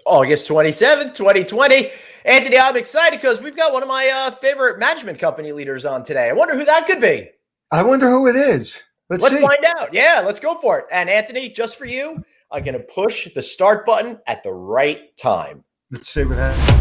August 27th, 2020. Anthony, I'm excited because we've got one of my favorite management company leaders on today. I wonder who that could be. I wonder who it is. Let's find out. Yeah, let's go for it. And Anthony, just for you, I'm going to push the start button at the right time. Let's see what happens.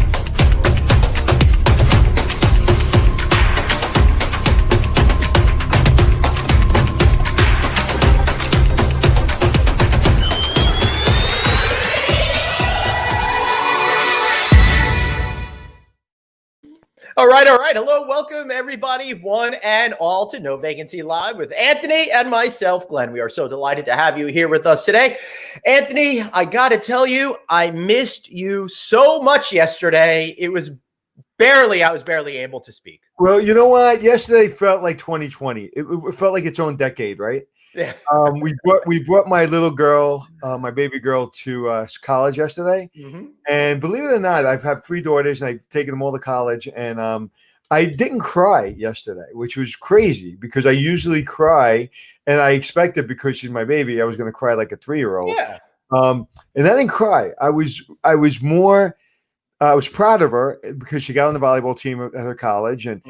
All right. Hello, welcome everybody, one and all, to No Vacancy Live with Anthony and myself, Glenn. We are so delighted to have you here with us today. Anthony, I got to tell you, I missed you so much yesterday. I was barely able to speak. Well, you know what? Yesterday felt like 2020. It felt like its own decade, right? Yeah. We brought my little girl, my baby girl, to college yesterday, and believe it or not, I have 3 daughters, and I've taken them all to college. And I didn't cry yesterday, which was crazy because I usually cry, and I expected, because she's my baby, I was going to cry like a 3-year-old. Yeah. And I didn't cry. I was proud of her because she got on the volleyball team at her college, and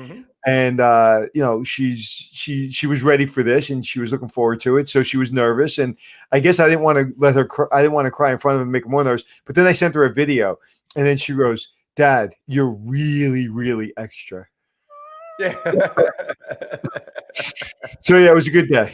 you know, she was ready for this, and she was looking forward to it. So she was nervous, and I guess I didn't want to let her cry. I didn't want to cry in front of her and make her more nervous. But then I sent her a video, and then she goes, "Dad, you're really, really extra." Yeah. So yeah, it was a good day.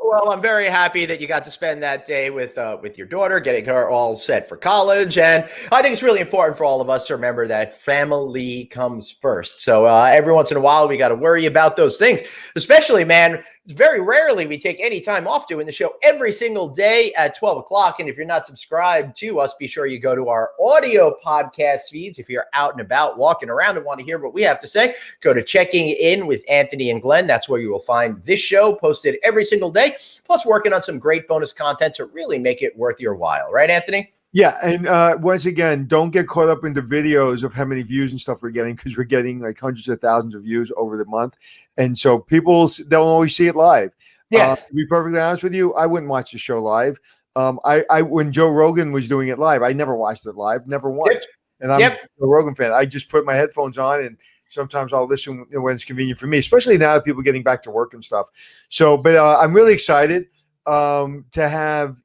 Well, I'm very happy that you got to spend that day with your daughter, getting her all set for college. And I think it's really important for all of us to remember that family comes first. So every once in a while, we got to worry about those things, especially, man. Very rarely we take any time off doing the show every single day at 12 o'clock. And if you're not subscribed to us, be sure you go to our audio podcast feeds. If you're out and about walking around and want to hear what we have to say, go to Checking In with Anthony and Glenn. That's where you will find this show posted every single day, plus working on some great bonus content to really make it worth your while. Right, Anthony? Yeah, and once again, don't get caught up in the videos of how many views and stuff we're getting, because we're getting like hundreds of thousands of views over the month, and so people don't always see it live. Yes. To be perfectly honest with you, I wouldn't watch the show live. I when Joe Rogan was doing it live, I never watched it live, never once. And I'm a Joe Rogan fan. I just put my headphones on, and sometimes I'll listen when it's convenient for me, especially now that people are getting back to work and stuff. So, but I'm really excited to have,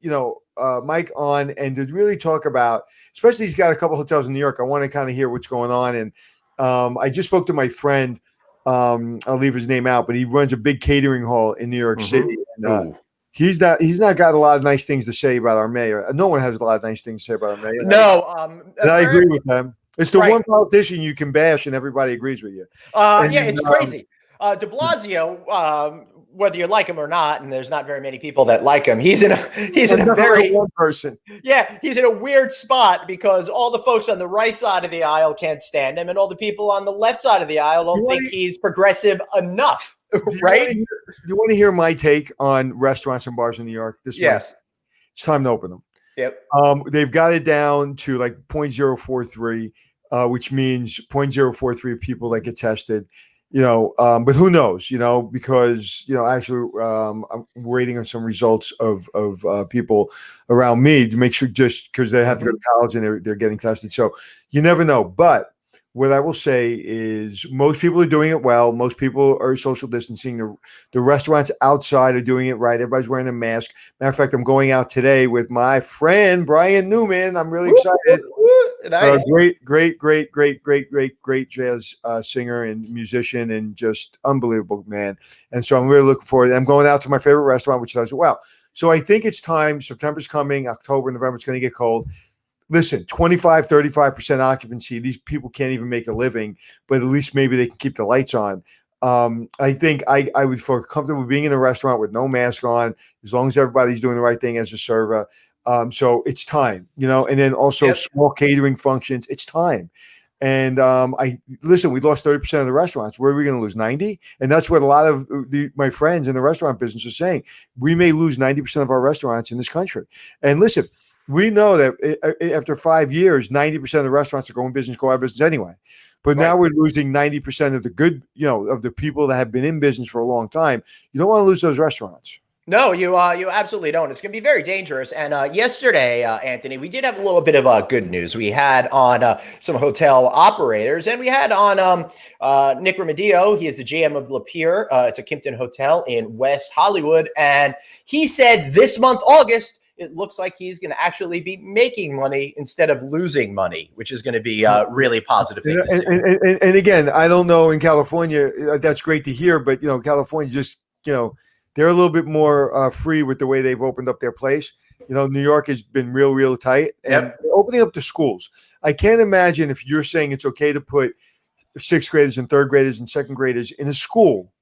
Mike on and to really talk about, especially he's got a couple hotels in New York. I want to kind of hear what's going on. And I just spoke to my friend. I'll leave his name out, but he runs a big catering hall in New York City. And, he's not got a lot of nice things to say about our mayor. No one has a lot of nice things to say about our mayor. No. And I agree with them. It's the one politician you can bash and everybody agrees with you. It's crazy. De Blasio, whether you like him or not, and there's not very many people that like him, he's in a very one person. Yeah, he's in a weird spot because all the folks on the right side of the aisle can't stand him, and all the people on the left side of the aisle don't think he's progressive enough. Right? You want to hear my take on restaurants and bars in New York this month? It's time to open them. Yep. They've got it down to like 0.043, which means 0.043 people that get tested. But who knows? Because actually, I'm waiting on some results of people around me to make sure, just because they have to go to college and they're getting tested. So you never know. But what I will say is most people are doing it well. Most people are social distancing. The restaurants outside are doing it right. Everybody's wearing a mask. Matter of fact, I'm going out today with my friend, Brian Newman. I'm really excited. Nice. Great jazz singer and musician, and just unbelievable man. And so I'm really looking forward. I'm going out to my favorite restaurant, which does it well. So I think it's time. September's coming. October, November, it's going to get cold. Listen, 25, 35% occupancy. These people can't even make a living, but at least maybe they can keep the lights on. I think I would feel comfortable being in a restaurant with no mask on, as long as everybody's doing the right thing as a server. So it's time, and then also small catering functions. It's time. And we lost 30% of the restaurants. Where are we going to lose 90? And that's what a lot of my friends in the restaurant business are saying. We may lose 90% of our restaurants in this country. And listen, we know that after 5 years, 90% of the restaurants are go out of business anyway. But now we're losing 90% of the good, of the people that have been in business for a long time. You don't want to lose those restaurants. No, you absolutely don't. It's going to be very dangerous. And yesterday, Anthony, we did have a little bit of good news. We had on some hotel operators, and we had on Nick Remedio. He is the GM of Lapeer. It's a Kimpton hotel in West Hollywood, and he said this month, August, it looks like he's going to actually be making money instead of losing money, which is going to be a really positive thing to see. And again, I don't know in California, that's great to hear, but California just they're a little bit more free with the way they've opened up their place. New York has been real tight, and opening up the schools. I can't imagine if you're saying it's okay to put sixth graders and third graders and second graders in a school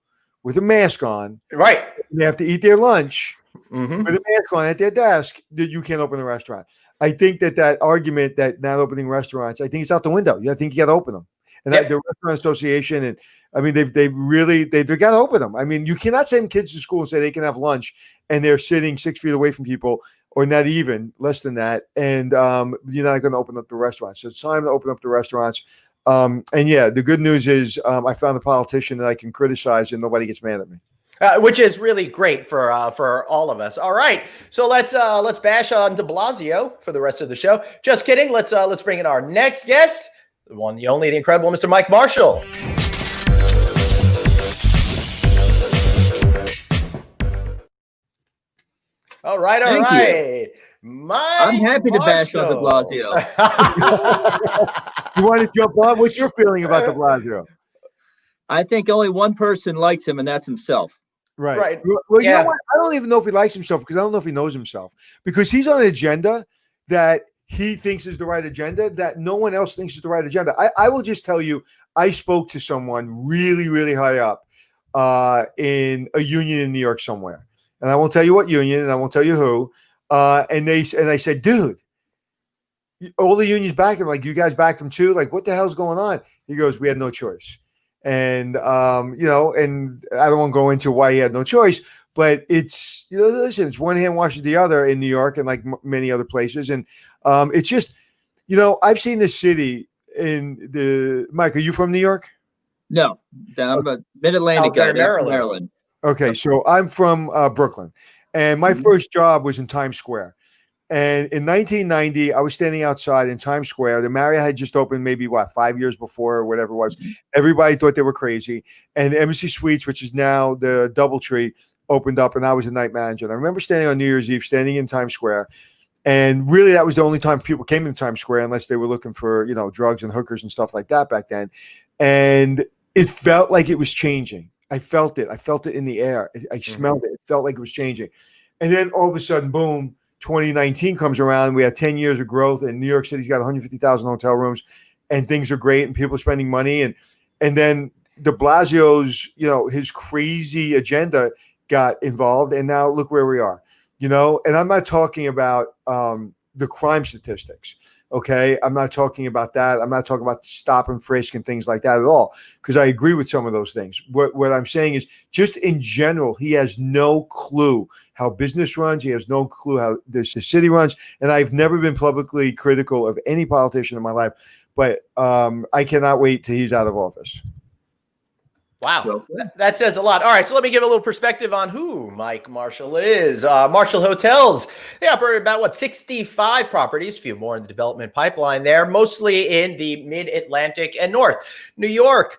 with a mask on. Right. They have to eat their lunch with a mask on at their desk, that you can't open a restaurant. I think that argument that not opening restaurants, I think it's out the window. I think you got to open them. And the Restaurant Association, and I mean, they've got to open them. I mean, you cannot send kids to school and say they can have lunch and they're sitting 6 feet away from people, or not even less than that, and you're not going to open up the restaurants. So it's time to open up the restaurants. And the good news is I found a politician that I can criticize and nobody gets mad at me. Which is really great for all of us. All right, so let's bash on De Blasio for the rest of the show. Just kidding. Let's bring in our next guest. The one, the only, the incredible Mr. Mike Marshall. All right. Thank you. Mike I'm happy to bash on De Marshall. You want to jump on? What's your feeling about De Blasio? I think only one person likes him, and that's himself. Right. Well, you know what? I don't even know if he likes himself, because I don't know if he knows himself, because he's on an agenda that he thinks is the right agenda that no one else thinks is the right agenda. I will just tell you, I spoke to someone really high up in a union in New York somewhere. And I won't tell you what union, and I won't tell you who. And I said, dude, all the unions backed him. Like, you guys backed him too? Like, what the hell's going on? He goes, we had no choice. And, and I don't want to go into why he had no choice, but it's, listen, it's one hand washes the other in New York and like many other places. And it's just, I've seen this city Mike, are you from New York? No, I'm a Mid-Atlantic guy, Maryland. Okay, so I'm from Brooklyn, and my first job was in Times Square. And in 1990, I was standing outside in Times Square. The Marriott had just opened maybe 5 years before, or whatever it was. Everybody thought they were crazy. And the Embassy Suites, which is now the DoubleTree, opened up, and I was a night manager. And I remember standing on New Year's Eve, standing in Times Square. And really, that was the only time people came into Times Square, unless they were looking for, drugs and hookers and stuff like that back then. And it felt like it was changing. I felt it. I felt it in the air. I smelled it. It felt like it was changing. And then all of a sudden, boom, 2019 comes around. We had 10 years of growth, and New York City's got 150,000 hotel rooms, and things are great, and people are spending money. And then De Blasio's, his crazy agenda got involved, and now look where we are. And I'm not talking about the crime statistics. Okay. I'm not talking about that. I'm not talking about stop and frisk and things like that at all, because I agree with some of those things. What I'm saying is, just in general, he has no clue how business runs. He has no clue how the city runs. And I've never been publicly critical of any politician in my life, but I cannot wait till he's out of office. Wow, that says a lot. All right, so let me give a little perspective on who Mike Marshall is. Marshall Hotels, they operate about, 65 properties, a few more in the development pipeline there, mostly in the mid-Atlantic and North. New York,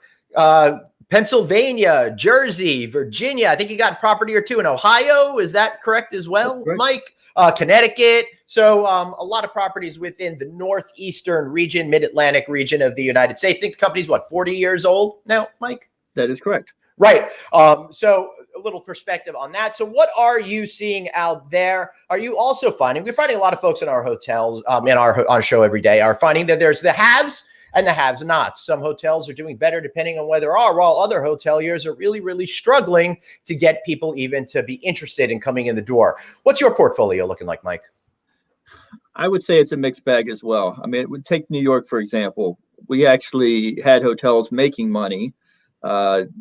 Pennsylvania, Jersey, Virginia. I think you got a property or two in Ohio. Is that correct as well, Mike? Connecticut. So a lot of properties within the northeastern region, mid-Atlantic region of the United States. I think the company's, 40 years old now, Mike? That is correct. Right. So a little perspective on that. So what are you seeing out there? Are you also finding, we're finding a lot of folks in our hotels, in our show every day, are finding that there's the haves and the haves nots. Some hotels are doing better depending on where they are, while other hoteliers are really struggling to get people even to be interested in coming in the door. What's your portfolio looking like, Mike? I would say it's a mixed bag as well. I mean, it would take New York, for example. We actually had hotels making money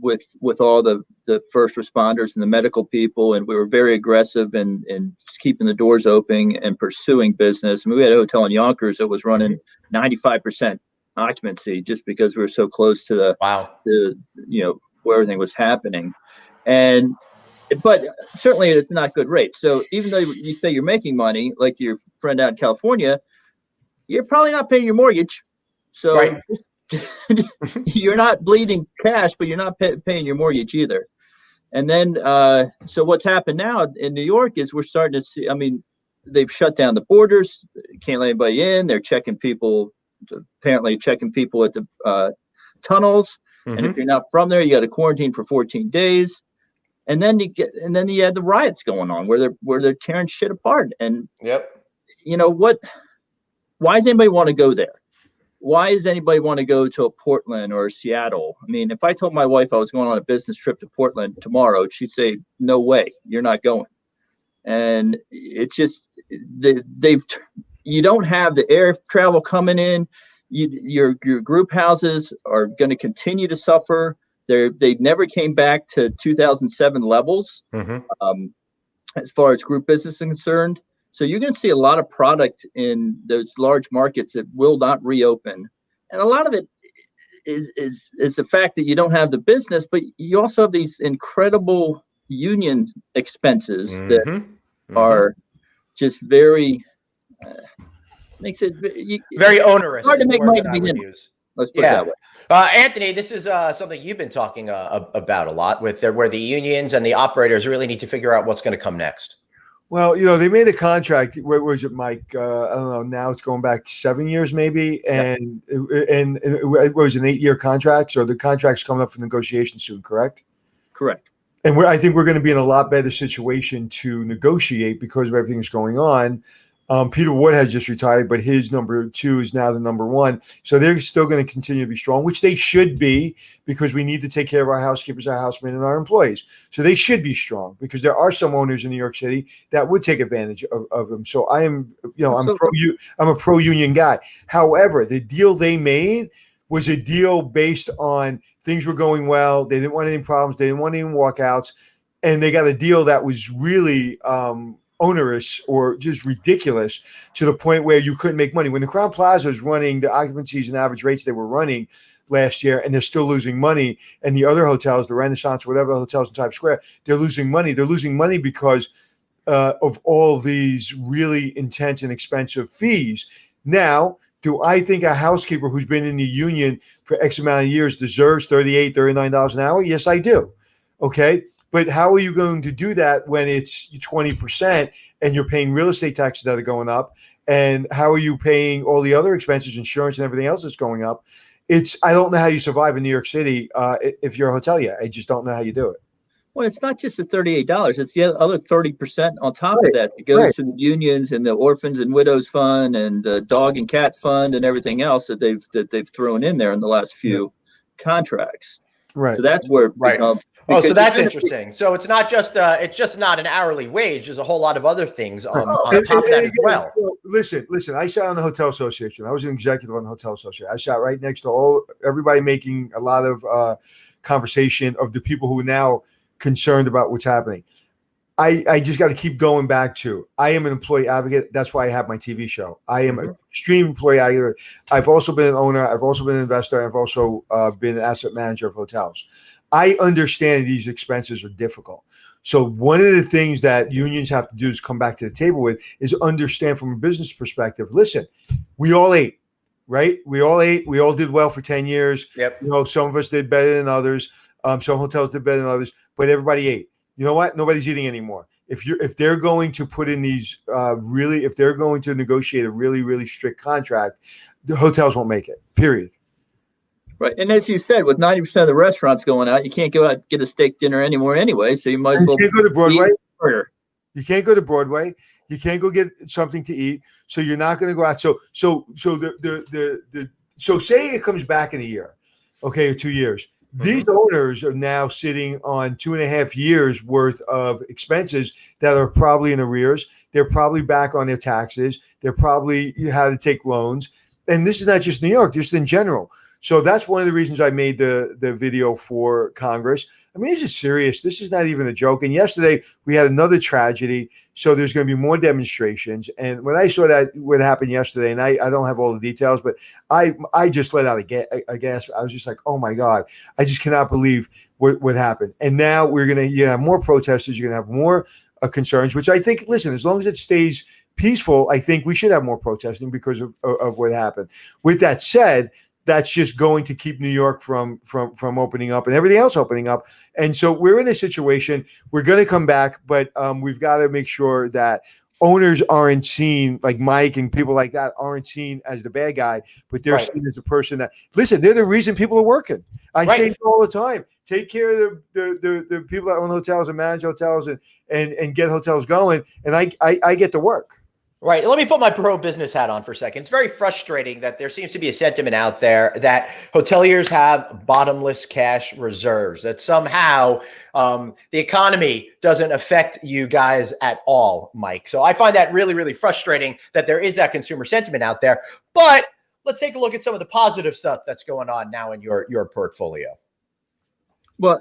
with all the first responders and the medical people, and we were very aggressive in keeping the doors open and pursuing business. I mean, we had a hotel in Yonkers that was running 95% occupancy just because we were so close to where everything was happening. And but certainly it's not good rates. So even though you say you're making money, like your friend out in California, you're probably not paying your mortgage. So Right. you're not bleeding cash, but you're not paying your mortgage either. And then, so what's happened now in New York is we're starting to see, I mean, they've shut down the borders, can't let anybody in. They're checking people, apparently checking people at the tunnels. And if you're not from there, you got to quarantine for 14 days. And then you had the riots going on where they're tearing shit apart. And Yep. you know what? Why does anybody want to go there? Why does anybody want to go to a Portland or a Seattle? I mean, if I told my wife I was going on a business trip to Portland tomorrow, she'd say, "No way, you're not going." And it's just you don't have the air travel coming in. Your group houses are going to continue to suffer. They never came back to 2007 levels as far as group business is concerned. So you're going to see a lot of product in those large markets that will not reopen, and a lot of it is the fact that you don't have the business, but you also have these incredible union expenses that are just very makes it very onerous. Hard to make money to begin with. Let's put it that way. Anthony, this is something you've been talking about a lot with where the unions and the operators really need to figure out what's going to come next. Well, you know, they made a contract. What was it, Mike? I don't know. Now it's going back 7 years, maybe, and it was an 8-year contract. So the contract's coming up for negotiation soon, correct? Correct. And I think we're going to be in a lot better situation to negotiate because of everything that's going on. Peter Wood has just retired, but his number 2 is now the number 1. So they're still going to continue to be strong, which they should be because we need to take care of our housekeepers, our housemen, and our employees. So they should be strong because there are some owners in New York City that would take advantage of them. So I am, I'm a pro-union guy. However, the deal they made was a deal based on things were going well. They didn't want any problems. They didn't want any walkouts. And they got a deal that was really onerous or just ridiculous to the point where you couldn't make money. When the Crown Plaza is running the occupancies and average rates they were running last year, and they're still losing money, and the other hotels, the Renaissance, whatever hotels in Times Square, they're losing money. They're losing money because of all these really intense and expensive fees. Now, do I think a housekeeper who's been in the union for X amount of years deserves $38, $39 an hour? Yes, I do. Okay. But how are you going to do that when it's 20% and you're paying real estate taxes that are going up? And how are you paying all the other expenses, insurance and everything else that's going up? I don't know how you survive in New York City if you're a hotelier. I just don't know how you do it. Well, it's not just the $38. It's the other 30% on top of that goes to the unions and the orphans and widows fund and the dog and cat fund and everything else that they've thrown in there in the last few contracts. Right. So that's where so that's interesting. So it's not just not an hourly wage. There's a whole lot of other things on top of that as well. Listen. I sat on the Hotel Association. I was an executive on the Hotel Association. I sat right next to everybody making a lot of conversation of the people who are now concerned about what's happening. I just got to keep going back to, I am an employee advocate. That's why I have my TV show. I am an extreme employee advocate. I've also been an owner. I've also been an investor. I've also been an asset manager of hotels. I understand these expenses are difficult. So one of the things that unions have to do is come back to the table with is understand from a business perspective. Listen, we all ate, right? We all ate. We all did well for 10 years. Yep. Some of us did better than others. Some hotels did better than others, but everybody ate. You know what? Nobody's eating anymore. If they're going to put in these if they're going to negotiate a really, really strict contract, the hotels won't make it, period. Right. And as you said, with 90% of the restaurants going out, you can't go out and get a steak dinner anymore anyway. So you might as well. You can't go to Broadway. You can't go to Broadway. You can't go get something to eat. So you're not going to go out. So say it comes back in a year, okay, or 2 years. These owners are now sitting on 2.5 years worth of expenses that are probably in arrears. They're probably back on their taxes. They're probably had to take loans. and this is not just New York, just in general. So that's one of the reasons I made the video for Congress. I mean, this is serious. This is not even a joke. And yesterday we had another tragedy. So there's going to be more demonstrations. And when I saw that what happened yesterday, and I don't have all the details, but I just let out a gasp. I was just like, oh my God, I just cannot believe what happened. And now we're going to have more protesters. You're going to have more concerns, which I think, listen, as long as it stays peaceful, I think we should have more protesting because of what happened. With that said, that's just going to keep New York from opening up and everything else opening up. And so we're in a situation, we're going to come back, but we've got to make sure that owners aren't seen, like Mike and people like that, aren't seen as the bad guy, but they're seen as the person that, listen, they're the reason people are working. I say it all the time. Take care of the people that own hotels and manage hotels and get hotels going. And I get to work. Right. Let me put my pro-business hat on for a second. It's very frustrating that there seems to be a sentiment out there that hoteliers have bottomless cash reserves, that somehow the economy doesn't affect you guys at all, Mike. So I find that really, really frustrating that there is that consumer sentiment out there. But let's take a look at some of the positive stuff that's going on now in your portfolio. Well,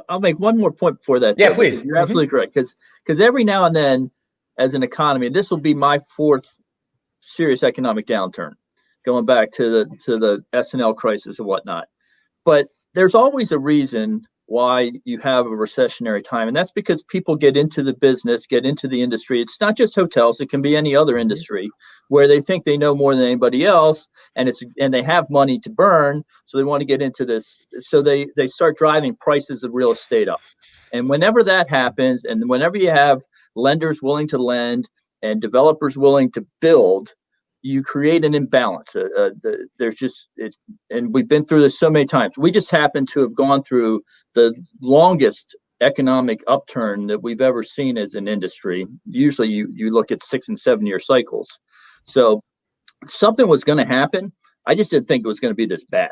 I'll make one more point before that. Yeah, please. You're absolutely correct. Because every now and then, as an economy, this will be my fourth serious economic downturn, going back to the S&L crisis and whatnot. But there's always a reason why you have a recessionary time, and that's because people get into the business, get into the industry. It's not just hotels; it can be any other industry where they think they know more than anybody else, and they have money to burn, so they want to get into this. So they start driving prices of real estate up. And whenever that happens, and whenever you have lenders willing to lend and developers willing to build, you create an imbalance. And we've been through this so many times. We just happen to have gone through the longest economic upturn that we've ever seen as an industry. Usually you look at 6 and 7 year cycles. So something was going to happen. I just didn't think it was going to be this bad.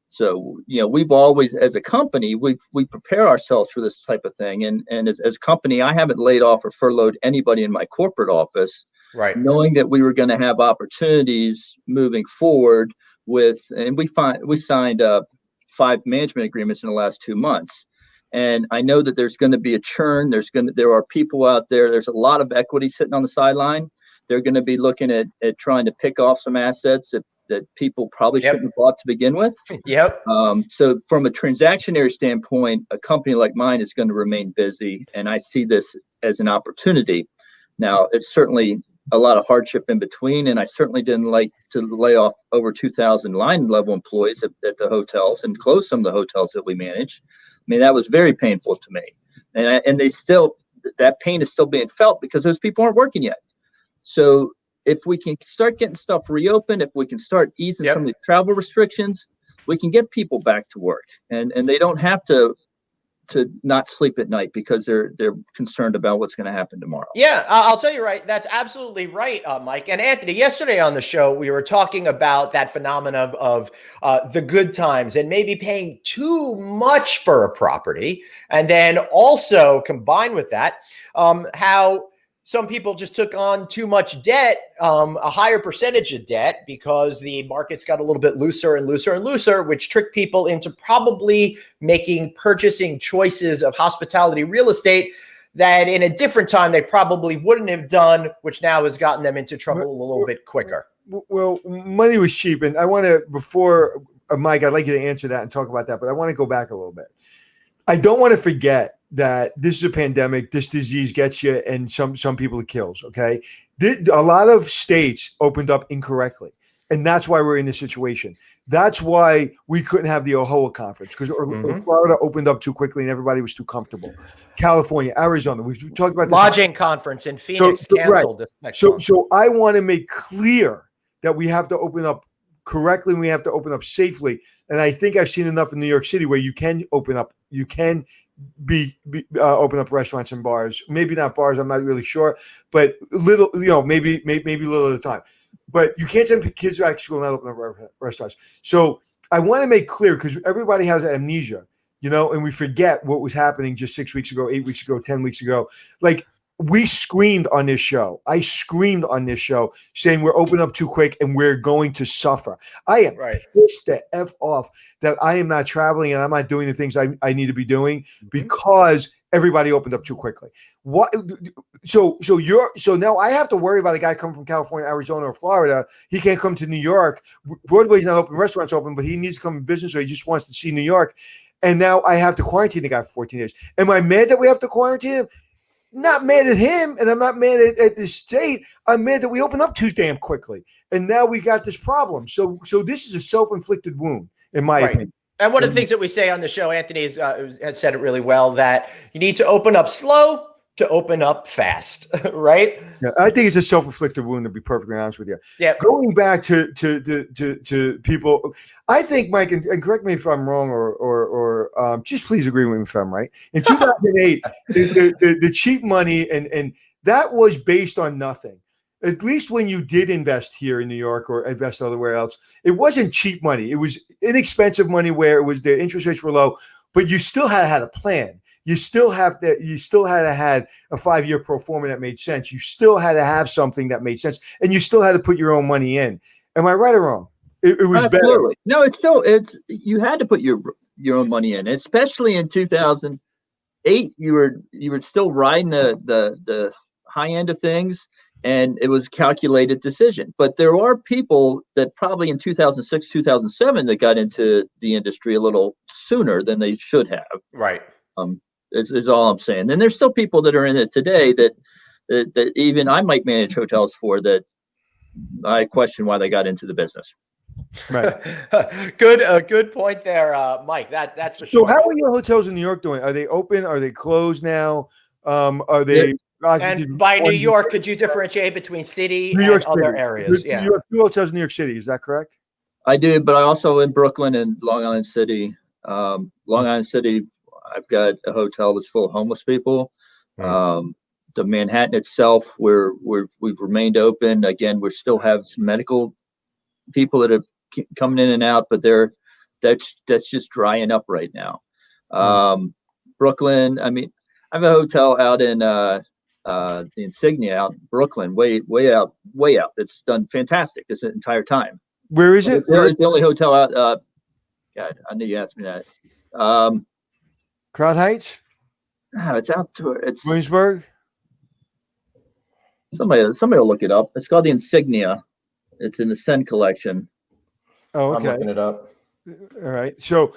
So, we've always, as a company, we prepare ourselves for this type of thing. And as a company, I haven't laid off or furloughed anybody in my corporate office, knowing that we were going to have opportunities moving forward and we signed 5 management agreements in the last 2 months. And I know that there's going to be a churn. There are people out there. There's a lot of equity sitting on the sideline. They're going to be looking at trying to pick off some assets that people probably shouldn't have bought to begin with. So from a transactionary standpoint, a company like mine is going to remain busy, and I see this as an opportunity. Now, it's certainly a lot of hardship in between, and I certainly didn't like to lay off over 2,000 line level employees at the hotels and close some of the hotels that we manage. I mean, that was very painful to me, and that pain is still being felt because those people aren't working yet. So if we can start getting stuff reopened, if we can start easing some of the travel restrictions, we can get people back to work, and they don't have to not sleep at night because they're concerned about what's going to happen tomorrow. Yeah, I'll tell you, right. That's absolutely right, Mike. And Anthony, yesterday on the show, we were talking about that phenomenon of the good times and maybe paying too much for a property. And then also combined with that, how some people just took on too much debt, a higher percentage of debt, because the markets got a little bit looser and looser and looser, which tricked people into probably making purchasing choices of hospitality real estate that in a different time they probably wouldn't have done, which now has gotten them into trouble a little bit quicker. Well, money was cheap. And I want to, before Mike, I'd like you to answer that and talk about that, but I want to go back a little bit. I don't want to forget that this is a pandemic. This disease gets you, and some people it kills. Okay, a lot of states opened up incorrectly, and that's why we're in this situation. That's why we couldn't have the OHOA conference, because Florida opened up too quickly and everybody was too comfortable. California, Arizona, we've talked about this. Lodging conference in Phoenix canceled this next month. So I want to make clear that we have to open up correctly and we have to open up safely. And I think I've seen enough in New York City where you can open up, you can open up restaurants and bars. Maybe not bars, I'm not really sure, but little, maybe little at a time. But you can't send kids back to school and not open up restaurants. So I want to make clear, because everybody has amnesia, and we forget what was happening just 6 weeks ago, 8 weeks ago, 10 weeks ago. Like, we screamed on this show. I screamed on this show saying we're opening up too quick and we're going to suffer. I am pissed the F off that I am not traveling and I'm not doing the things I need to be doing because everybody opened up too quickly. What? So now I have to worry about a guy coming from California, Arizona, or Florida. He can't come to New York. Broadway's not open, restaurants open, but he needs to come in business or he just wants to see New York. And now I have to quarantine the guy for 14 days. Am I mad that we have to quarantine him? Not mad at him, and I'm not mad at the state. I'm mad that we opened up too damn quickly, and now we got this problem. So this is a self-inflicted wound, in my opinion. And one of the things that we say on the show, Anthony has said it really well, that you need to open up slow to open up fast, right? Yeah, I think it's a self-inflicted wound, to be perfectly honest with you. Yeah. Going back to people, I think, Mike, and correct me if I'm wrong, or just please agree with me if I'm right. In 2008, the cheap money and that was based on nothing. At least when you did invest here in New York or invest otherwhere else, it wasn't cheap money. It was inexpensive money where it was the interest rates were low, but you still had a plan. You still had to have a 5-year pro forma that made sense. You still had to have something that made sense, and you still had to put your own money in. Am I right or wrong? It was Absolutely. better. No, you had to put your own money in, especially in 2008. You were still riding the high end of things, and it was a calculated decision. But there are people that probably in 2006, 2007 that got into the industry a little sooner than they should have. Right. Is all I'm saying. And there's still people that are in it today that even I might manage hotels for, that I question why they got into the business. Right. Good point there, Mike. That's for sure. So how are your hotels in New York doing? Are they open? Are they closed now? Are they? And by New York, could you differentiate between city New York and other City. areas? Yeah. You have 2 hotels in New York City. Is that correct? I do, but I also in Brooklyn and Long Island City. Long Island City, I've got a hotel that's full of homeless people. The Manhattan itself, we've remained open. Again, we still have some medical people that are coming in and out, but that's just drying up right now. Brooklyn, I mean, I have a hotel out in the Insignia out in Brooklyn, way out. That's done fantastic this entire time. Where is it? It's the only hotel out. God, I knew you asked me that. Crown Heights? No, it's out to it's Williamsburg? somebody will look it up. It's called the Insignia. It's in the Sen collection. Oh, okay. I'm looking it up. All right. So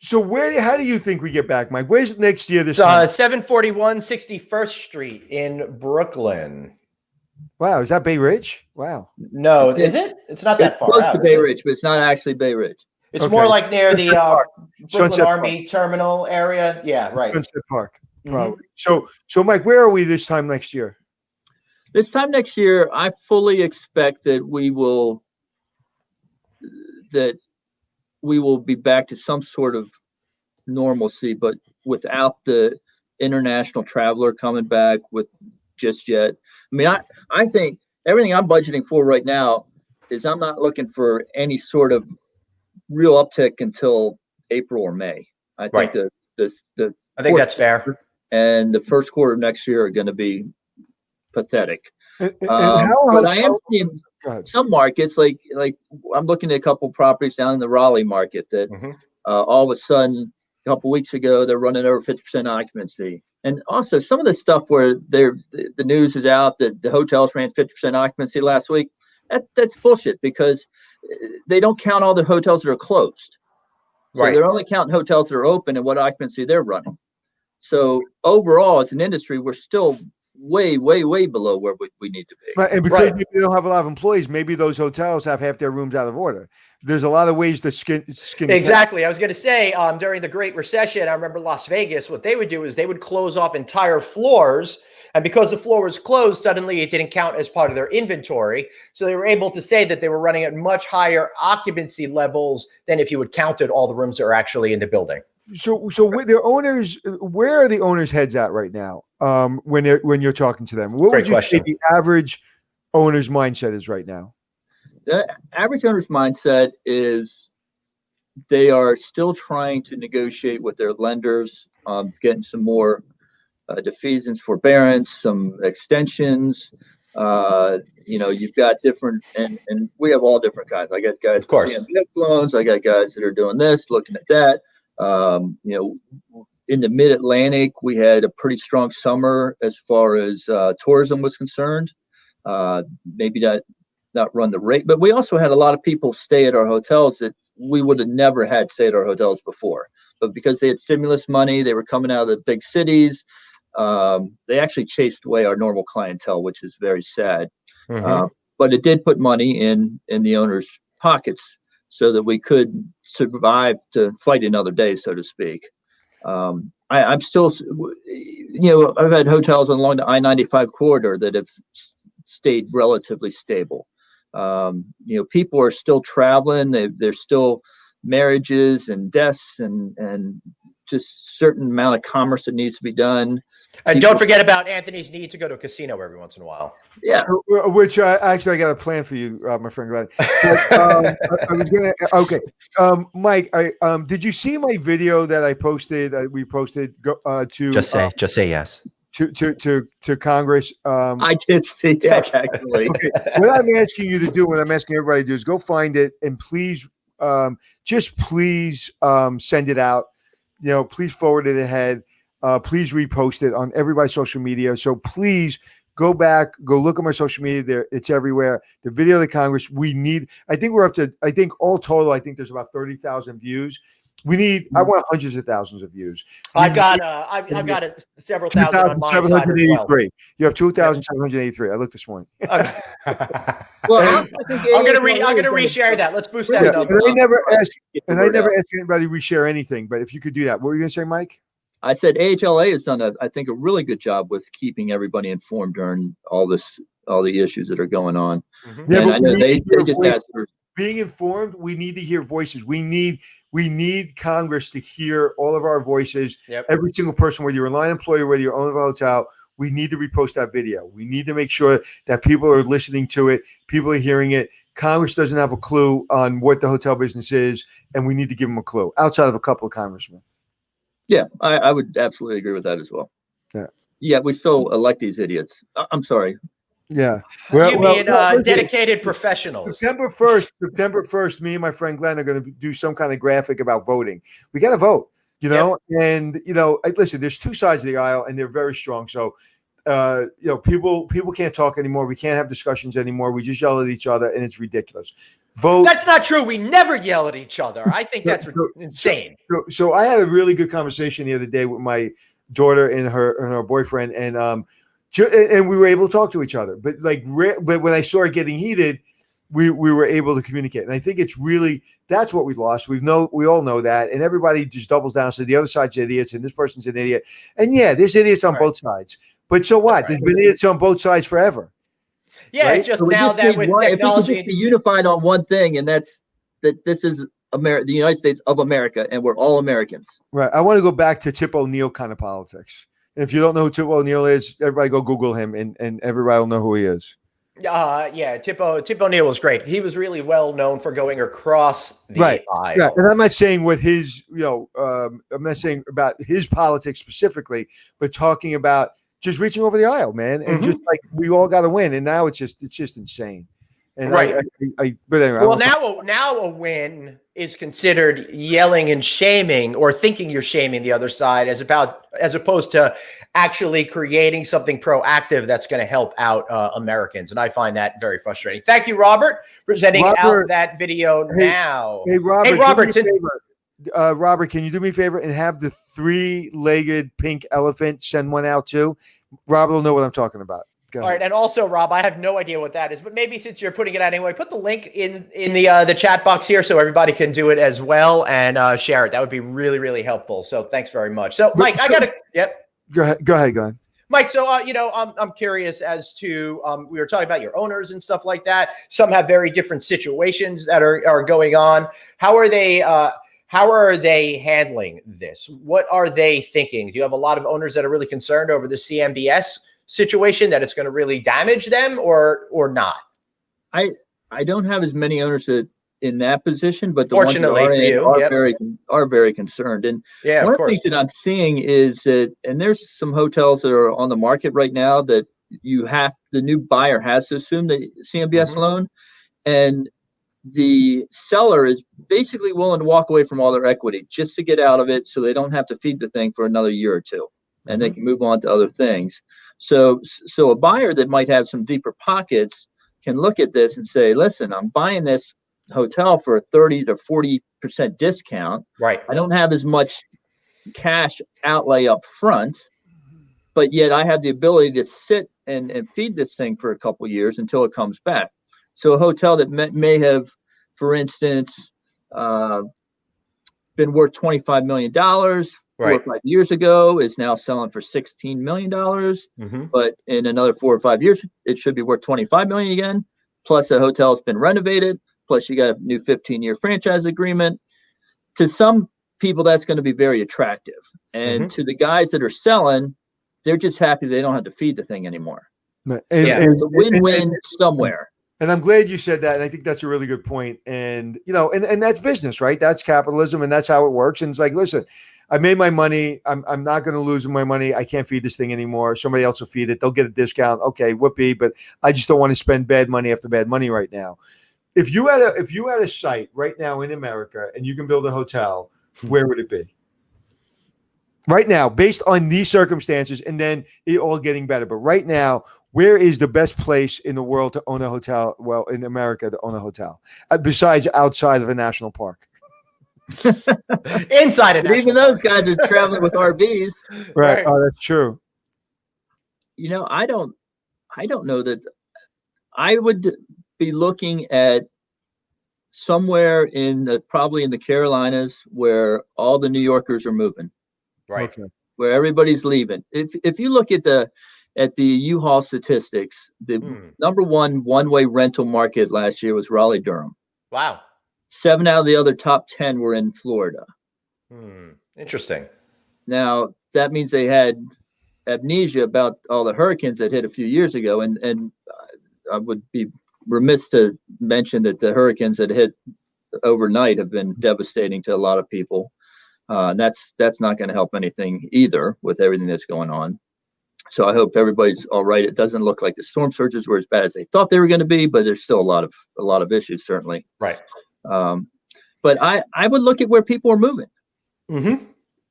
how do you think we get back, Mike? Where's next year? This 741 61st Street in Brooklyn. Wow, is that Bay Ridge? Wow. No, is it? It's not that far close out. to Bay Ridge, but it's not actually Bay Ridge. It's more like near the Brooklyn Sunset Army Terminal area. Yeah, right. Sunset Park, probably. So Mike, where are we this time next year? This time next year, I fully expect that we will be back to some sort of normalcy, but without the international traveler coming back with just yet. I mean, I think everything I'm budgeting for right now is I'm not looking for any sort of real uptick until April or May. I think I think that's fair. And the first quarter of next year are going to be pathetic. And but I am seeing some markets like I'm looking at a couple properties down in the Raleigh market that all of a sudden a couple weeks ago they're running over 50% occupancy. And also some of the stuff where the news is out that the hotels ran 50% occupancy last week. That's bullshit, because they don't count all the hotels that are closed. So they're only counting hotels that are open and what occupancy they're running. So overall, as an industry, we're still way below where we need to be. Right, and because they don't have a lot of employees, maybe those hotels have half their rooms out of order. There's a lot of ways to skin exactly. I was going to say, during the Great Recession, I remember Las Vegas, what they would do is they would close off entire floors. And because the floor was closed, suddenly it didn't count as part of their inventory. So they were able to say that they were running at much higher occupancy levels than if you had counted all the rooms that are actually in the building. So with their owners, where are the owners' heads at right now? When you're talking to them, what would you say the average owner's mindset is right now? The average owner's mindset is they are still trying to negotiate with their lenders, getting some more defeasance, forbearance, some extensions. You've got different, and we have all different kinds. I got guys Of course. with CMBS loans. I got guys that are doing this, looking at that. In the Mid-Atlantic, we had a pretty strong summer as far as tourism was concerned. Maybe not run the rate, but we also had a lot of people stay at our hotels that we would have never had stay at our hotels before. But because they had stimulus money, they were coming out of the big cities. They actually chased away our normal clientele, which is very sad. But it did put money in the owners' pockets so that we could survive to fight another day, so to speak. I'm still, I've had hotels along the I-95 corridor that have stayed relatively stable. People are still traveling. There's still marriages and deaths and just certain amount of commerce that needs to be done. And don't forget about Anthony's need to go to a casino every once in a while. Yeah. Which actually I got a plan for you, my friend Glenn. But, I was gonna. Okay, Mike. Did you see my video that I posted? We posted to just say yes to Congress. I did see that actually. Okay. What I'm asking you to do, what I'm asking everybody to do, is go find it and please, just please send it out. Please forward it ahead. Please repost it on everybody's social media. So please go back, go look at my social media there. It's everywhere. The video of the Congress, I think we're up to, all total, I think there's about 30,000 views. I want hundreds of thousands of views. I've got several thousand on my side as well. You have 2,783. I looked this morning. Well, I'm gonna reshare that. Let's boost that number. And I never ask anybody to reshare anything, but if you could do that, what were you gonna say, Mike? I said AHLA has done I think a really good job with keeping everybody informed during all the issues that are going on. Yeah, and I know they just asked for being informed. We need to hear voices. We need Congress to hear all of our voices. Yep. Every single person, whether you're a line employee, whether you're owner of a hotel, we need to repost that video. We need to make sure that people are listening to it. People are hearing it. Congress doesn't have a clue on what the hotel business is, and we need to give them a clue outside of a couple of congressmen. Yeah, I would absolutely agree with that as well. Yeah, we still elect these idiots. I'm sorry. Yeah. Dedicated professionals. September 1st, me and my friend Glenn are going to do some kind of graphic about voting. We got to vote, and, listen, there's two sides of the aisle and they're very strong. So, people can't talk anymore. We can't have discussions anymore. We just yell at each other and it's ridiculous. Vote. That's not true. We never yell at each other. I think that's insane. So I had a really good conversation the other day with my daughter and her boyfriend, and we were able to talk to each other. But when I saw it getting heated, we were able to communicate. And I think that's what we lost. We all know that, and everybody just doubles down. So the other side's idiots, and this person's an idiot. And yeah, there's idiots on both sides. But so what? There's been idiots on both sides forever. Yeah, right? It's just now that with technology, if we could just be unified on one thing, and that's that this is the United States of America, and we're all Americans. Right. I want to go back to Tip O'Neill kind of politics. And if you don't know who Tip O'Neill is, everybody go Google him, and everybody will know who he is. Tip O'Neill was great. He was really well known for going across the aisle. Right. And I'm not saying what his, I'm not saying about his politics specifically, but talking about just reaching over the aisle, man, and just like we all got to win. And now it's just insane. And right. But anyway, well, now a win is considered yelling and shaming, or thinking you're shaming the other side, as opposed to actually creating something proactive that's going to help out Americans. And I find that very frustrating. Thank you, Robert, for sending out that video now. Hey, Robert. Robert, can you do me a favor and have the 3-legged pink elephant send one out too? Robert will know what I'm talking about. All right, and also, Rob, I have no idea what that is, but maybe since you're putting it out anyway, put the link in the chat box here so everybody can do it as well, and share it. That would be really, really helpful. So thanks very much. So, Mike, Go ahead. Mike, so I'm curious as to we were talking about your owners and stuff like that. Some have very different situations that are going on. How are they handling this? What are they thinking? Do you have a lot of owners that are really concerned over the CMBS situation, that it's going to really damage them, or not? I don't have as many owners that in that position, but the ones that Fortunately are for in you, are yep. very concerned. And Yeah, one of of the course. things that I'm seeing is that, and there's some hotels that are on the market right now that the new buyer has to assume the CMBS Mhm. loan, and the seller is basically willing to walk away from all their equity just to get out of it, so they don't have to feed the thing for another year or two, and they Mhm. can move on to other things. So a buyer that might have some deeper pockets can look at this and say, listen, I'm buying this hotel for a 30 to 40% discount. Right. I don't have as much cash outlay up front, but yet I have the ability to sit and feed this thing for a couple of years until it comes back. So a hotel that may have, for instance, uh, been worth $25 million four or Right. 5 years ago is now selling for $16 million. Mhm. But in another 4 or 5 years, it should be worth $25 million again. Plus the hotel has been renovated. Plus you got a new 15-year franchise agreement. To some people, that's going to be very attractive. And Mhm. to the guys that are selling, they're just happy they don't have to feed the thing anymore. And, Yeah. So it's a win-win somewhere. and I'm glad you said that. And I think that's a really good point. And, and that's business, right? That's capitalism, and that's how it works. And it's like, listen, I made my money. I'm not going to lose my money. I can't feed this thing anymore. Somebody else will feed it. They'll get a discount. Okay, whoopee. But I just don't want to spend bad money after bad money right now. If you had a site right now in America and you can build a hotel, where would it be? Right now, based on these circumstances, and then it all getting better. But right now, where is the best place in the world to own a hotel? Well, in America, to own a hotel, besides outside of a national park. Inside a But even national those park. guys are traveling with RVs. Right. Right. Oh, that's true. I don't know that I would be looking at somewhere probably in the Carolinas where all the New Yorkers are moving, Right. Okay. where everybody's leaving. If you look at the U-Haul statistics, the number one-way rental market last year was Raleigh Durham. Wow. 7 out of the other top 10 were in Florida. Interesting. Now that means they had amnesia about all the hurricanes that hit a few years ago, and I would be remiss to mention that the hurricanes that hit overnight have been devastating to a lot of people. And that's not going to help anything either with everything that's going on. So I hope everybody's all right. It doesn't look like the storm surges were as bad as they thought they were going to be, but there's still a lot of issues, certainly. Right. But I would look at where people are moving. Mm-hmm.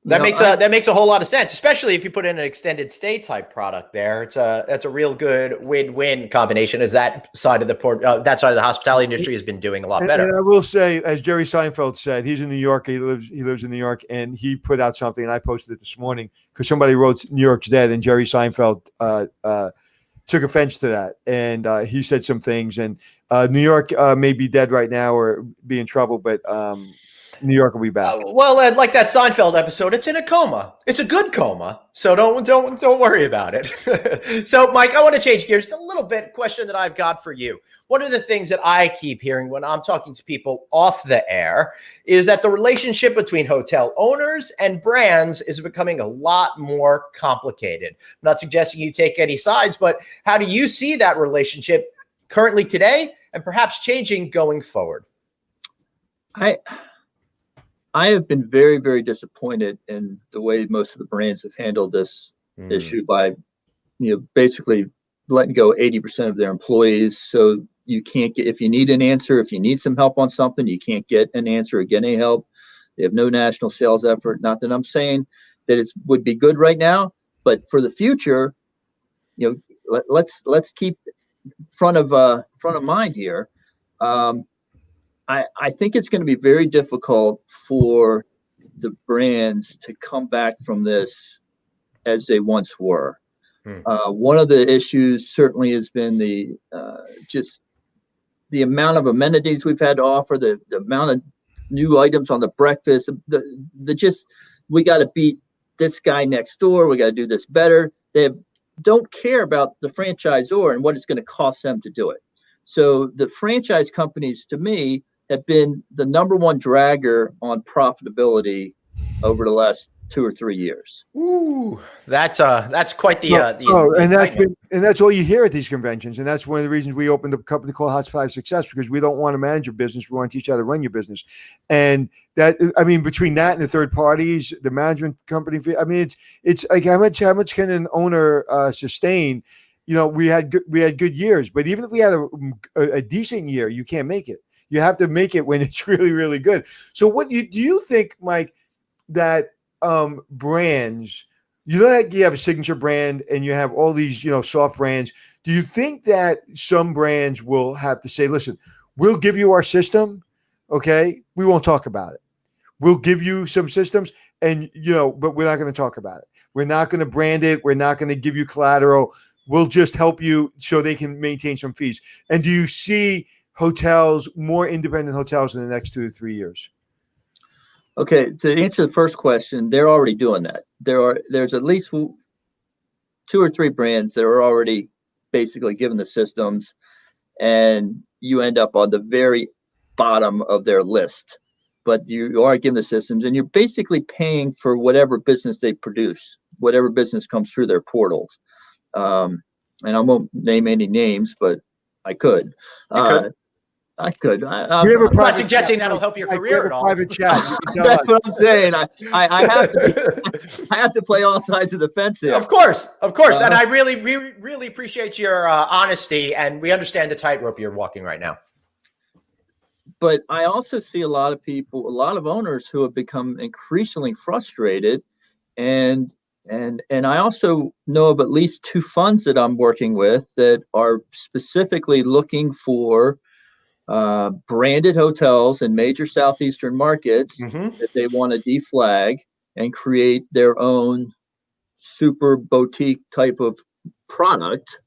That makes a whole lot of sense, especially if you put in an extended stay type product there. That's a real good win-win combination, as that side of the hospitality industry has been doing a lot better. And I will say, as Jerry Seinfeld said, he's in New York. He lives in New York, and he put out something, and I posted it this morning because somebody wrote "New York's dead," and Jerry Seinfeld took offense to that, and he said some things. And New York may be dead right now or be in trouble, but New York will be back. Well, like that Seinfeld episode, it's in a coma. It's a good coma, so don't worry about it. So, Mike, I want to change gears a little bit. Question that I've got for you: one of the things that I keep hearing when I'm talking to people off the air is that the relationship between hotel owners and brands is becoming a lot more complicated. I'm not suggesting you take any sides, but how do you see that relationship currently today, and perhaps changing going forward? I have been very, very disappointed in the way most of the brands have handled this issue by, basically letting go 80% of their employees. So you can't get, if you need an answer, if you need some help on something, you can't get an answer or get any help. They have no national sales effort. Not that I'm saying that it would be good right now, but for the future, let's keep front of mind here. I think it's going to be very difficult for the brands to come back from this as they once were. One of the issues certainly has been just the amount of amenities we've had to offer, the amount of new items on the breakfast, we got to beat this guy next door. We got to do this better. They don't care about the franchisor and what it's going to cost them to do it. So the franchise companies, to me, have been the number one dragger on profitability over the last 2 or 3 years. Ooh, that's quite the and indictment. that's all you hear at these conventions, and that's one of the reasons we opened a company called Hospitality Success, because we don't want to manage your business, we want to teach you how to run your business. And that, I mean, between that and the third parties, the management company fee, I mean, it's like how much can an owner sustain? You know, we had good years, but even if we had a decent year, you can't make it. You have to make it when it's really, really good. So do you think, Mike, that brands, you know, like you have a signature brand and you have all these, you know, soft brands. Do you think that some brands will have to say, listen, we'll give you our system. Okay. We won't talk about it. We'll give you some systems and, you know, but we're not going to talk about it. We're not going to brand it. We're not going to give you collateral. We'll just help you so they can maintain some fees. And do you see hotels, more independent hotels in the next 2 to 3 years? Okay, to answer the first question, they're already doing that. There's at least 2 or 3 brands that are already basically given the systems, and you end up on the very bottom of their list. But you are given the systems, and you're basically paying for whatever business they produce, whatever business comes through their portals. And I won't name any names, but I could. You could. I could. I'm not suggesting that'll help your career at all. Private chat. That's what I'm saying. I have to I have to play all sides of the fence here. Of course. And we really appreciate your honesty, and we understand the tightrope you're walking right now. But I also see a lot of people, a lot of owners who have become increasingly frustrated, and I also know of at least 2 funds that I'm working with that are specifically looking for branded hotels in major southeastern markets that they want to deflag and create their own super boutique type of product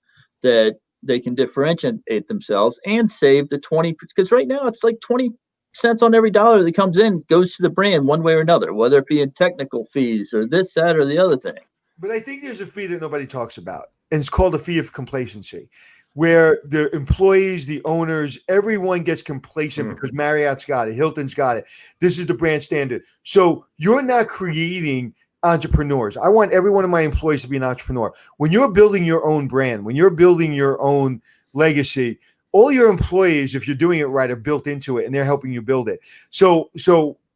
that they can differentiate themselves and save the 20, because right now it's like 20 cents on every dollar that comes in goes to the brand one way or another, whether it be in technical fees or this, that, or the other thing. But I think there's a fee that nobody talks about, and it's called the fee of complacency, where the employees, the owners, everyone gets complacent because Marriott's got it, Hilton's got it. This is the brand standard. So you're not creating entrepreneurs. I want every one of my employees to be an entrepreneur. When you're building your own brand, when you're building your own legacy, all your employees, if you're doing it right, are built into it and they're helping you build it. So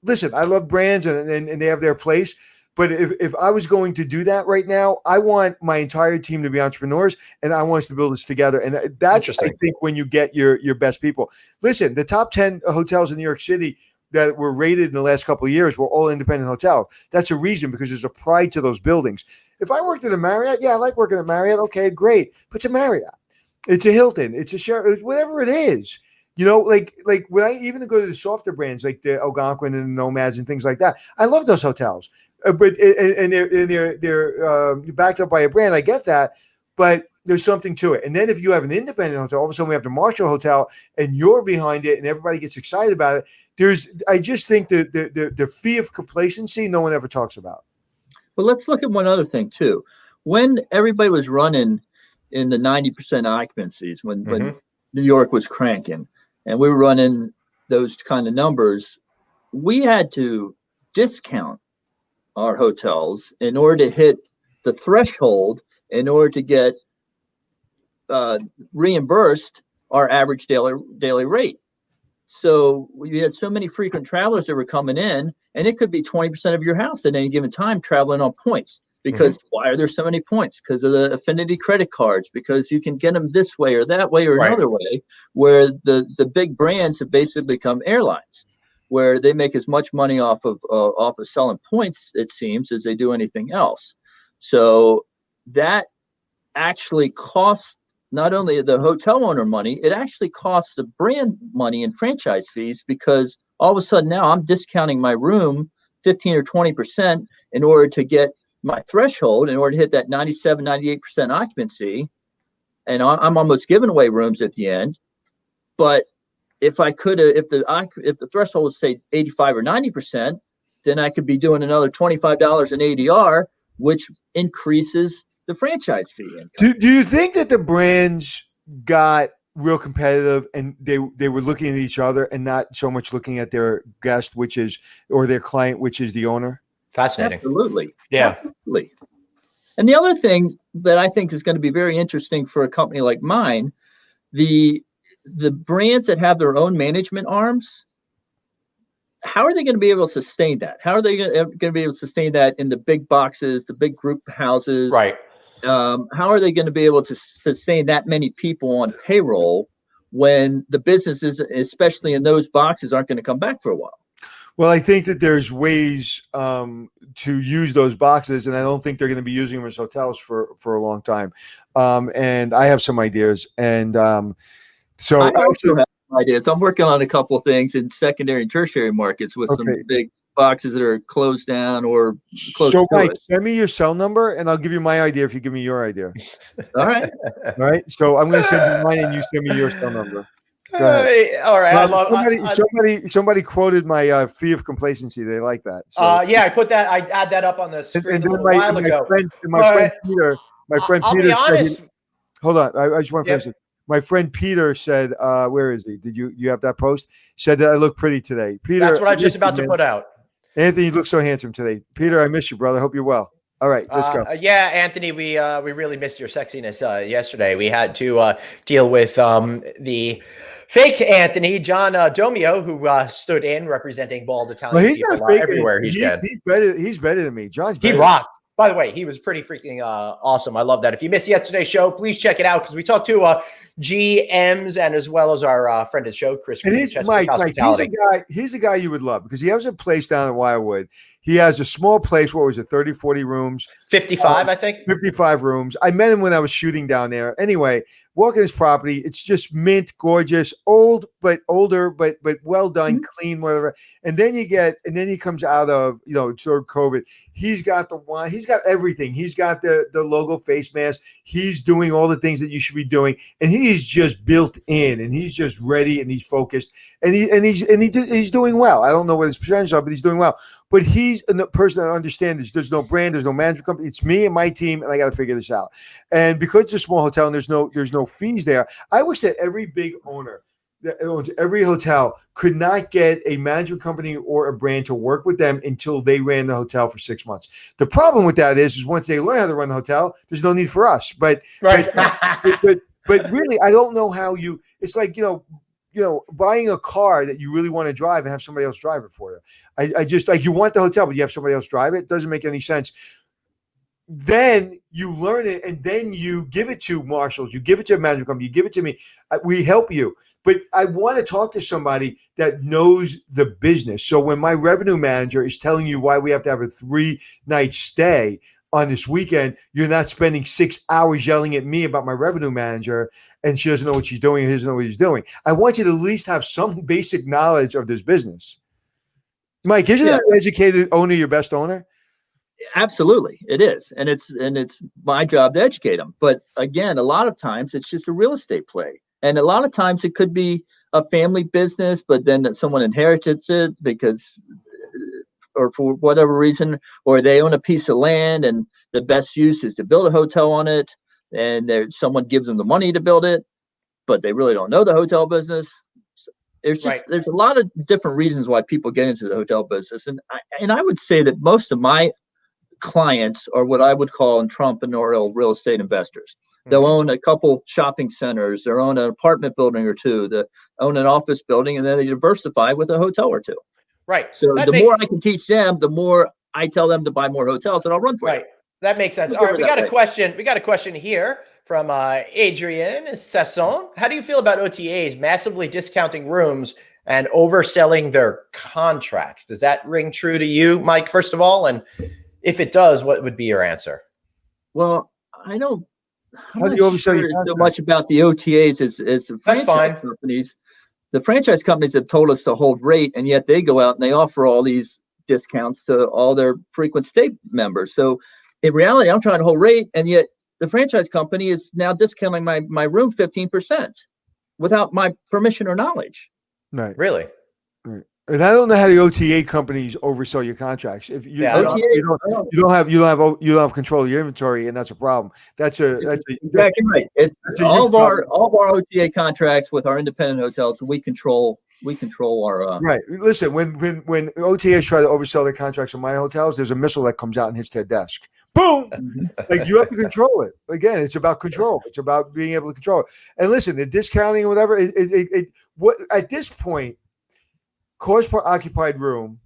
listen, I love brands and they have their place. But if I was going to do that right now, I want my entire team to be entrepreneurs, and I want us to build this together. And that's, I think, when you get your best people. Listen, the top 10 hotels in New York City that were rated in the last couple of years were all independent hotels. That's a reason, because there's a pride to those buildings. If I worked at a Marriott, yeah, I like working at Marriott. Okay, great. But it's a Marriott. It's a Hilton. It's a Sheraton. Whatever it is. You know, like when I even go to the softer brands like the Algonquin and the Nomads and things like that, I love those hotels. But they're backed up by a brand. I get that, but there's something to it. And then if you have an independent hotel, all of a sudden we have the Marshall Hotel, and you're behind it, and everybody gets excited about it. I just think the fee of complacency no one ever talks about. Well, let's look at one other thing too. When everybody was running in the 90% occupancies, when New York was cranking, and we were running those kind of numbers, we had to discount our hotels in order to hit the threshold, in order to get reimbursed our average daily rate. So we had so many frequent travelers that were coming in, and it could be 20% of your house at any given time traveling on points. Because why are there so many points? Because of the affinity credit cards, because you can get them this way or that way or another way, where the big brands have basically become airlines, where they make as much money off of selling points, it seems, as they do anything else. So that actually costs not only the hotel owner money, it actually costs the brand money and franchise fees, because all of a sudden now I'm discounting my room 15 or 20% in order to get my threshold, in order to hit that 97, 98% occupancy. And I'm almost giving away rooms at the end. But if I could, if the threshold was say 85 or 90%, then I could be doing another $25 in ADR, which increases the franchise fee income. Do you think that the brands got real competitive and they were looking at each other and not so much looking at their guest, or their client, which is the owner? Fascinating. Absolutely. Yeah. Absolutely. And the other thing that I think is going to be very interesting for a company like mine, the brands that have their own management arms, how are they going to be able to sustain that? How are they going to be able to sustain that in the big boxes, the big group houses? Right. How are they going to be able to sustain that many people on payroll when the businesses, especially in those boxes, aren't going to come back for a while? Well, I think that there's ways to use those boxes, and I don't think they're going to be using them as hotels for a long time. And I have some ideas, and so I also have some ideas. I'm working on a couple of things in secondary and tertiary markets with some big boxes that are closed down or close so to Mike, it. send me your cell number, and I'll give you my idea if you give me your idea. All right. All right. So I'm going to send you mine, and you send me your cell number. Go ahead. All right. Somebody quoted my fee of complacency. They like that. So. Yeah, I add that up on the screen a little while ago. My friend Peter. I'll be honest. Hold on. I just want to finish it. My friend Peter said, "Where is he? Did you have that post?" Said that I look pretty today. Peter, that's what I was just about to put out. Anthony, you look so handsome today. Peter, I miss you, brother. I hope you're well. All right, let's go. Yeah, Anthony, we really missed your sexiness yesterday. We had to deal with the fake Anthony, John Domio, who stood in representing bald Italian people everywhere he's been. He's better than me. John's better. He rocked. By the way, he was pretty freaking awesome. I love that. If you missed yesterday's show, please check it out because we talked to GMs and as well as our friend of the show, Chris. And Mike, he's a guy you would love because he has a place down in Wildwood. He has a small place. What was it? 30, 40 rooms. 55, I think. 55 rooms. I met him when I was shooting down there. Anyway, walking his property, it's just mint, gorgeous, older, but well done, clean, whatever. And then he comes out of, sort of COVID. He's got the wine. He's got everything. He's got the logo face mask. He's doing all the things that you should be doing. And he's just built in and he's just ready and he's focused and he's doing well. I don't know what his percentages are, but he's doing well. But he's a person that understands there's no brand, there's no management company. It's me and my team, and I got to figure this out. And because it's a small hotel and there's no fees there, I wish that every big owner that owns every hotel could not get a management company or a brand to work with them until they ran the hotel for 6 months. The problem with that is once they learn how to run the hotel, there's no need for us. But really, I don't know how you. It's like buying a car that you really want to drive and have somebody else drive it for you. I just like you want the hotel, but you have somebody else drive it. It doesn't make any sense. Then you learn it and then you give it to marshals, you give it to a management company, you give it to me. We help you. But I want to talk to somebody that knows the business. So when my revenue manager is telling you why we have to have a 3-night stay on this weekend, you're not spending 6 hours yelling at me about my revenue manager and she doesn't know what she's doing, he doesn't know what he's doing. I want you to at least have some basic knowledge of this business. Mike, isn't an educated owner your best owner? Absolutely, it is, and it's my job to educate them. But again, a lot of times it's just a real estate play, and a lot of times it could be a family business, but then that someone inherits it because, or for whatever reason, or they own a piece of land and the best use is to build a hotel on it, and someone gives them the money to build it, but they really don't know the hotel business. There's a lot of different reasons why people get into the hotel business, and I would say that most of my clients are what I would call entrepreneurial real estate investors. They'll own a couple shopping centers, they'll own an apartment building or two, they own an office building, and then they diversify with a hotel or two. Right. So more I can teach them, the more I tell them to buy more hotels, and I'll run for it. Right. That makes sense. All right, we got a question. We got a question here from Adrian Sasson. How do you feel about OTAs massively discounting rooms and overselling their contracts? Does that ring true to you, Mike, first of all? And if it does, what would be your answer? Well, I don't. How do you oversell so much about the OTAs as the franchise companies? The franchise companies have told us to hold rate, and yet they go out and they offer all these discounts to all their frequent stay members. So in reality, I'm trying to hold rate, and yet the franchise company is now discounting my room 15% without my permission or knowledge. Right. Really? Right. And I don't know how the OTA companies oversell your contracts. If you don't have control of your inventory, and that's a problem. That's exactly right. All of our OTA contracts with our independent hotels, we control control our Right. Listen, when OTAs try to oversell their contracts in my hotels, there's a missile that comes out and hits their desk. Boom! Mhm. Like, you have to control it. Again, it's about control. It's about being able to control it. And listen, the discounting or whatever, what at this point, cost per occupied room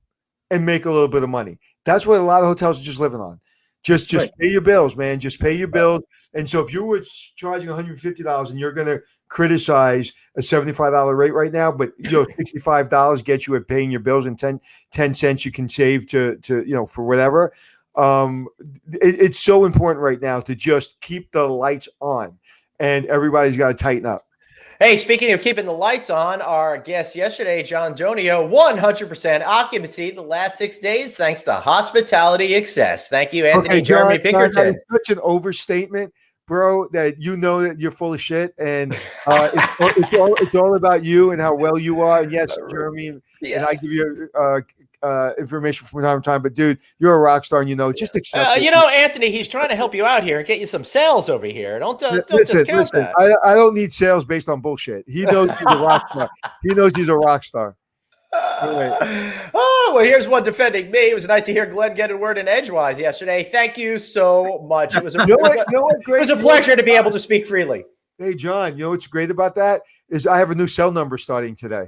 and make a little bit of money. That's what a lot of hotels are just living on. Just Right. pay your bills, man. Just pay your bills. And so if you were charging $150 and you're going to criticize a $75 rate right now, but $65 gets you at paying your bills, and 10 cents you can save to for whatever. It's so important right now to just keep the lights on, and everybody's got to tighten up. Hey, speaking of keeping the lights on, our guest yesterday, John Jonio, 100% occupancy the last 6 days, thanks to Hospitality Excess. Thank you, Anthony Jeremy Pinkerton. It's such an overstatement, bro, that you know that you're full of shit, and it's all about you and how well you are. And yes, Jeremy, and I give you information from time to time, but dude, you're a rock star, and just accept it. Anthony, he's trying to help you out here and get you some sales over here. Don't discount that. I don't need sales based on bullshit. He knows he's a rock star. He knows he's a rock star. Oh, well, here's one defending me. It was nice to hear Glenn get a word in edgewise yesterday. Thank you so much. It was a pleasure to be able to speak freely. Hey, John, you know what's great about that is I have a new cell number starting today.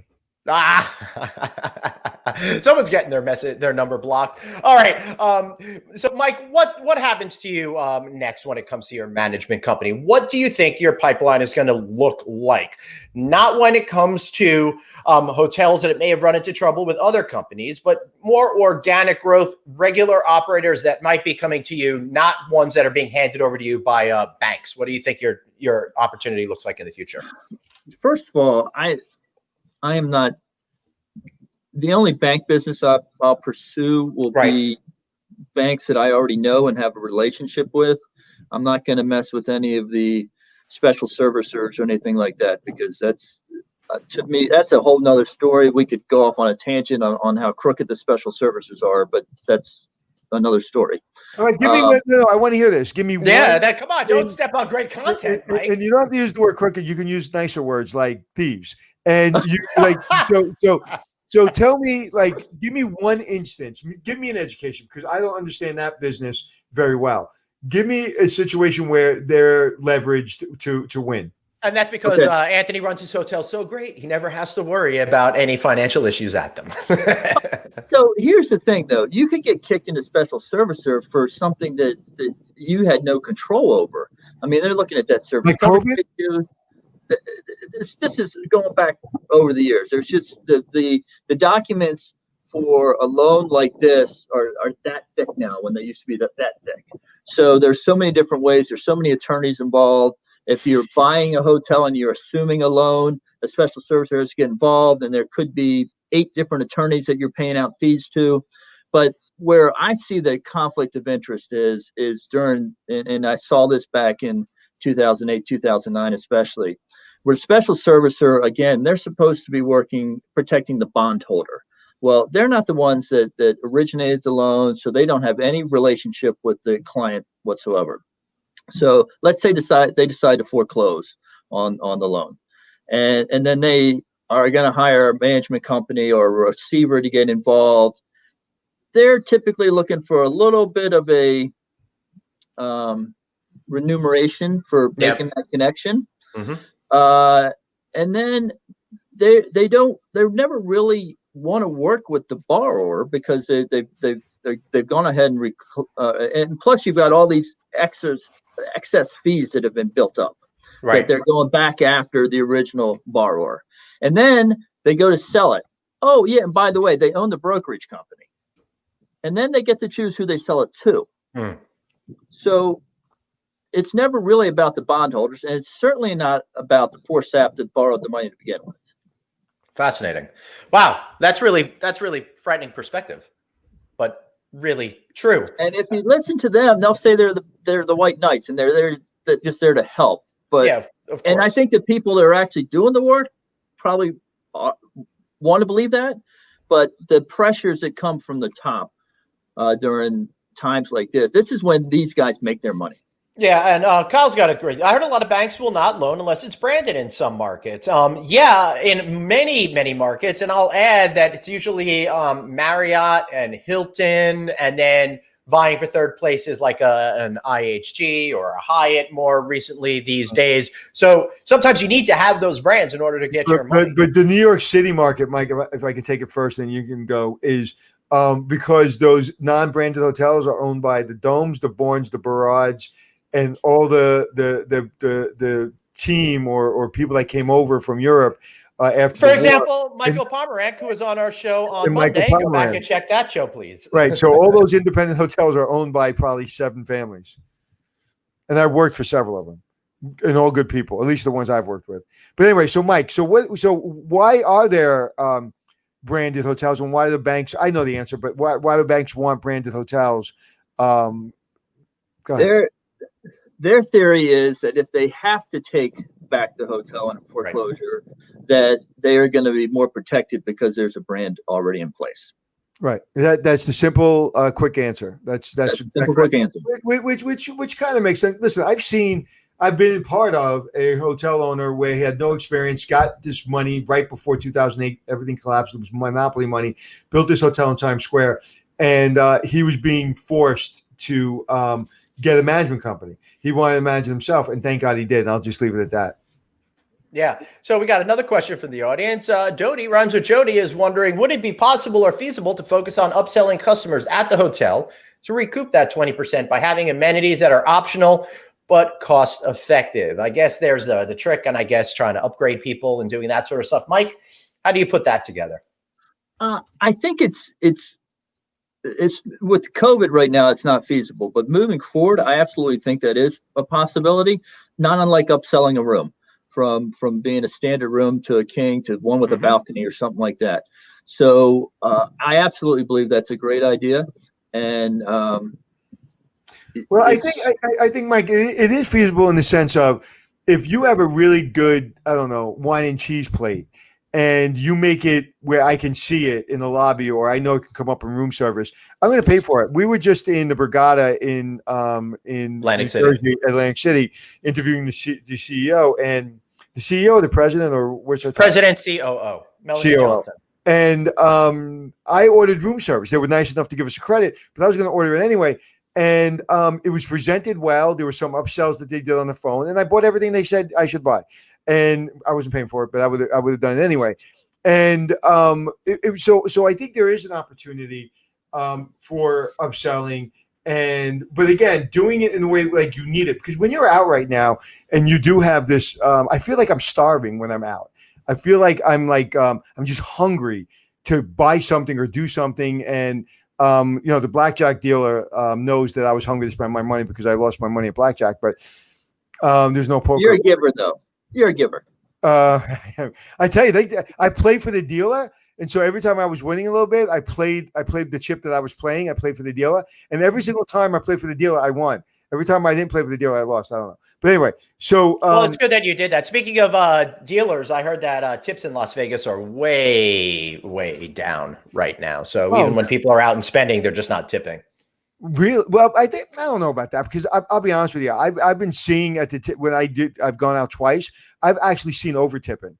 Someone's getting their number blocked. All right. So Mike, what happens to you next when it comes to your management company? What do you think your pipeline is going to look like? Not when it comes to hotels that it may have run into trouble with other companies, but more organic growth, regular operators that might be coming to you, not ones that are being handed over to you by banks. What do you think your opportunity looks like in the future? First of all, I am not the only bank business I'll pursue will be banks that I already know and have a relationship with. I'm not going to mess with any of the special servicers or anything like that, because that's to me, that's a whole nother story. We could go off on a tangent on how crooked the special servicers are, but that's another story. All right, give me no, I want to hear this. Give me one. Yeah, come on, don't step on great content, Mike. And you don't have to use the word crooked. You can use nicer words like thieves. And you so tell me, give me one instance. Give me an education, because I don't understand that business very well. Give me a situation where they're leveraged to win. And that's because Anthony runs his hotel so great, he never has to worry about any financial issues at them. So here's the thing, though. You could get kicked into special servicer for something that you had no control over. I mean, they're looking at that service. Like COVID? This is going back over the years. There's just the documents for a loan like this are that thick now, when they used to be that thick. So there's so many different ways. There's so many attorneys involved. If you're buying a hotel and you're assuming a loan, a special servicer has to get involved, and there could be 8 different attorneys that you're paying out fees to. But where I see the conflict of interest is during, and I saw this back in 2008, 2009 especially, where special servicer, again, they're supposed to be protecting the bondholder. Well, they're not the ones that originated the loan, so they don't have any relationship with the client whatsoever. So let's say they decide to foreclose on the loan, and then they are going to hire a management company or a receiver to get involved. They're typically looking for a little bit of a remuneration for making that connection. Mm-hmm. And then they never really want to work with the borrower, because they've gone ahead and plus you've got all these excess fees that have been built up, that they're going back after the original borrower, and then they go to sell it. Oh yeah, and by the way, they own the brokerage company, and then they get to choose who they sell it to. So it's never really about the bondholders, and it's certainly not about the poor sap that borrowed the money to begin with. Fascinating. Wow, that's really frightening perspective, but really true. And if you listen to them, they'll say they're the white knights, and they're just there to help. But yeah, of course. And I think the people that are actually doing the work probably want to believe that, but the pressures that come from the top during times like this is when these guys make their money. Yeah, and Kyle's got a great. I heard a lot of banks will not loan unless it's branded in some markets. Yeah, in many markets, and I'll add that it's usually Marriott and Hilton, and then vying for third places like an IHG or a Hyatt more recently these days. So sometimes you need to have those brands in order to get your money. But the New York City market, Mike, if I can take it first, and you can go, is because those non-branded hotels are owned by the Domes, the Bournes, the Barrads, and all the team or people that came over from Europe after. For example, Michael Pomerank, who was on our show on Monday. Go back and check that show, please. Right. So all those independent hotels are owned by probably 7 families, and I worked for several of them, and all good people, at least the ones I've worked with. But anyway, so Mike, so why are there branded hotels, and why do the banks? I know the answer, but why do banks want branded hotels? Go ahead. Their theory is that if they have to take back the hotel in a foreclosure, that they are going to be more protected because there's a brand already in place. Right. That's the simple, quick answer. That's the simple, quick answer. Which kind of makes sense. Listen, I've been part of a hotel owner where he had no experience, got this money right before 2008. Everything collapsed. It was monopoly money. Built this hotel in Times Square, and he was being forced to get a management company. He wanted to manage himself, and thank God he did. And I'll just leave it at that. Yeah. So we got another question from the audience. Jody, rhymes with Jody, is wondering, would it be possible or feasible to focus on upselling customers at the hotel to recoup that 20% by having amenities that are optional but cost effective? I guess there's the trick, and I guess trying to upgrade people and doing that sort of stuff. Mike, how do you put that together? I think it's with COVID right now, it's not feasible, but moving forward, I absolutely think that is a possibility, not unlike upselling a room from being a standard room to a king to one with a balcony or something like that. So I absolutely believe that's a great idea. And well, I think, Mike, it is feasible in the sense of if you have a really good, I don't know, wine and cheese plate, and you make it where I can see it in the lobby, or I know it can come up in room service, I'm going to pay for it. We were just in the Borgata in Atlantic City, interviewing the CEO, and the CEO, the president, or what's her president, COO, Melanie Johnson. And I ordered room service. They were nice enough to give us a credit, but I was going to order it anyway. And it was presented well. There were some upsells that they did on the phone, and I bought everything they said I should buy. And I wasn't paying for it, but I would have done it anyway. And so I think there is an opportunity for upselling, but again, doing it in a way like you need it, because when you're out right now and you do have this, I feel like I'm starving when I'm out. I feel like I'm just hungry to buy something or do something. And the blackjack dealer knows that I was hungry to spend my money because I lost my money at blackjack. But there's no poker. You're a giver, though. You're a giver. I tell you, I played for the dealer, and so every time I was winning a little bit, I played the chip that I was playing. I played for the dealer, and every single time I played for the dealer, I won. Every time I didn't play for the dealer, I lost. I don't know, but anyway. So well, it's good that you did that. Speaking of dealers, I heard that tips in Las Vegas are way down right now. So even when people are out and spending, they're just not tipping. Really? Well, I don't know about that, because I'll be honest with you. I've been seeing I've gone out twice. I've actually seen over tipping.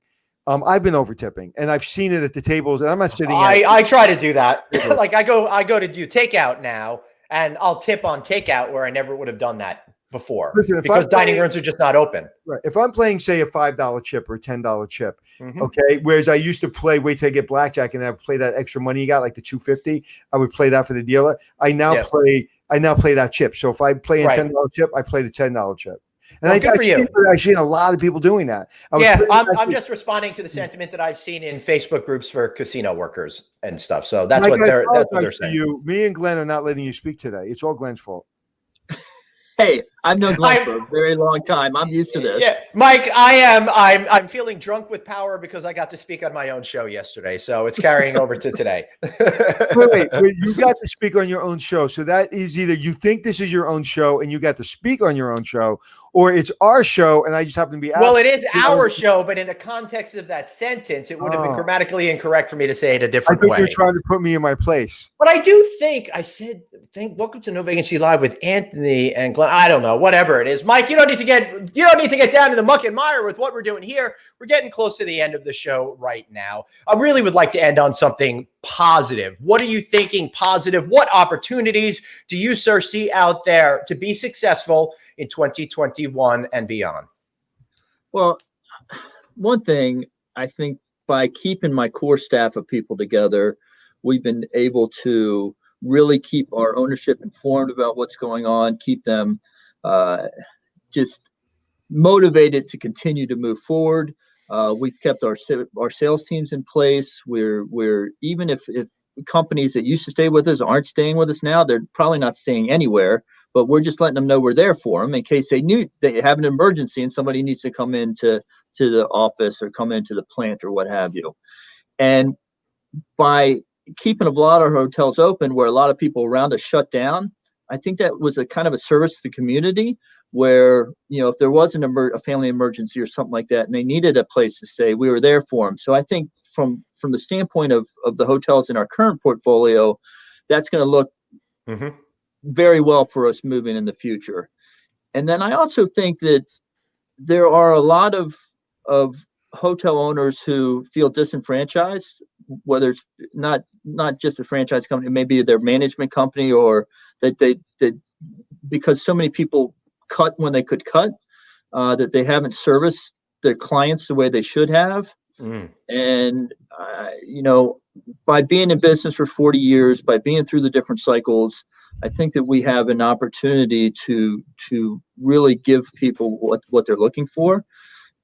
I've been over tipping, and I've seen it at the tables. And I'm not sitting. I try to do that. Like I go to do takeout now, and I'll tip on takeout where I never would have done that before. Listen, because dining rooms are just not open. Right. If I'm playing, say, a $5 chip or a $10 chip, okay. Whereas I used to wait till I get blackjack, and I play that extra money you got, like the $250. I would play that for the dealer. I now play that chip. So if I play a $10 chip, I play the $10 chip. And I've seen a lot of people doing that. I'm just responding to the sentiment that I've seen in Facebook groups for casino workers and stuff. So that's what they're saying. Me and Glenn are not letting you speak today. It's all Glenn's fault. Hey, I've known Glenn for a very long time. I'm used to this. Yeah, Mike, I'm feeling drunk with power because I got to speak on my own show yesterday, so it's carrying over to today. wait, you got to speak on your own show. So that is either you think this is your own show and you got to speak on your own show, or it's our show and I just happen to be out. Well, it is our show, but in the context of that sentence, it would have been grammatically incorrect for me to say it a different way. I think you're trying to put me in my place. But I do think I said, welcome to No Vacancy Live with Anthony and Glenn. I don't know. whatever it is. Mike, you don't need to get down in the muck and mire with what we're doing here. We're getting close to the end of the show right now. I really would like to end on something positive. What are you thinking positive? What opportunities do you, sir, see out there to be successful in 2021 and beyond? Well, one thing, I think by keeping my core staff of people together, we've been able to really keep our ownership informed about what's going on, keep them just motivated to continue to move forward. We've kept our sales teams in place. We're even if companies that used to stay with us aren't staying with us now, they're probably not staying anywhere, but we're just letting them know we're there for them in case they knew they have an emergency and somebody needs to come into the office or come into the plant or what have you. And by keeping a lot of hotels open where a lot of people around us shut down, I think that was a kind of a service to the community where, if there was a family emergency or something like that and they needed a place to stay, we were there for them. So I think from the standpoint of the hotels in our current portfolio, that's going to look very well for us moving in the future. And then I also think that there are a lot of hotel owners who feel disenfranchised, whether it's not just a franchise company, maybe their management company, or that they because so many people cut when they could cut, that they haven't serviced their clients the way they should have. And by being in business for 40 years, by being through the different cycles, I think that we have an opportunity to really give people what they're looking for.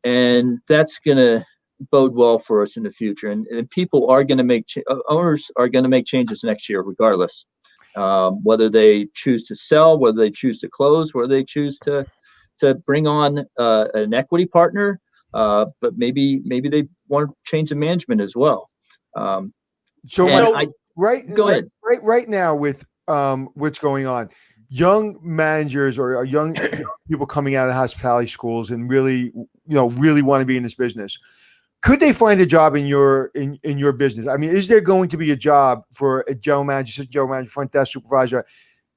And that's going to bode well for us in the future. And people are going to owners are going to make changes next year, regardless, whether they choose to sell, whether they choose to close, whether they choose to bring on an equity partner, but maybe they want to change the management as well. Go ahead. Right now with what's going on, young managers or young people coming out of hospitality schools and really want to be in this business, could they find a job in your business? I mean, is there going to be a job for a general manager, assistant general manager, front desk supervisor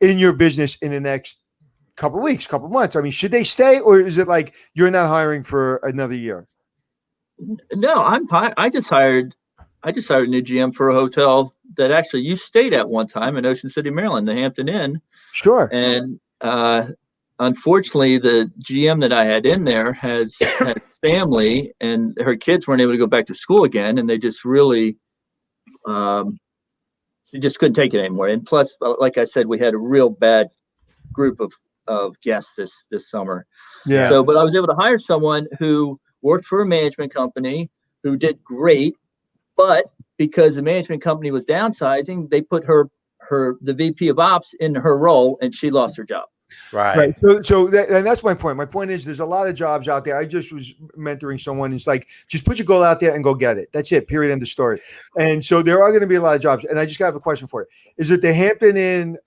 in your business in the next couple of weeks, couple of months? I mean, should they stay, or is it like you're not hiring for another year? No, I just hired a new GM for a hotel that actually you stayed at one time in Ocean City, Maryland, the Hampton Inn. Sure. And unfortunately, the GM that I had in there had family, and her kids weren't able to go back to school again, and they just really, she just couldn't take it anymore. And plus, like I said, we had a real bad group of guests this summer. Yeah. So, but I was able to hire someone who worked for a management company who did great, but because the management company was downsizing, they put the VP of Ops in her role, and she lost her job. Right. So that's my point. My point is there's a lot of jobs out there. I just was mentoring someone. It's like, just put your goal out there and go get it. That's it. Period. End of story. And so there are going to be a lot of jobs. And I just have a question for you. Is it the Hampton Inn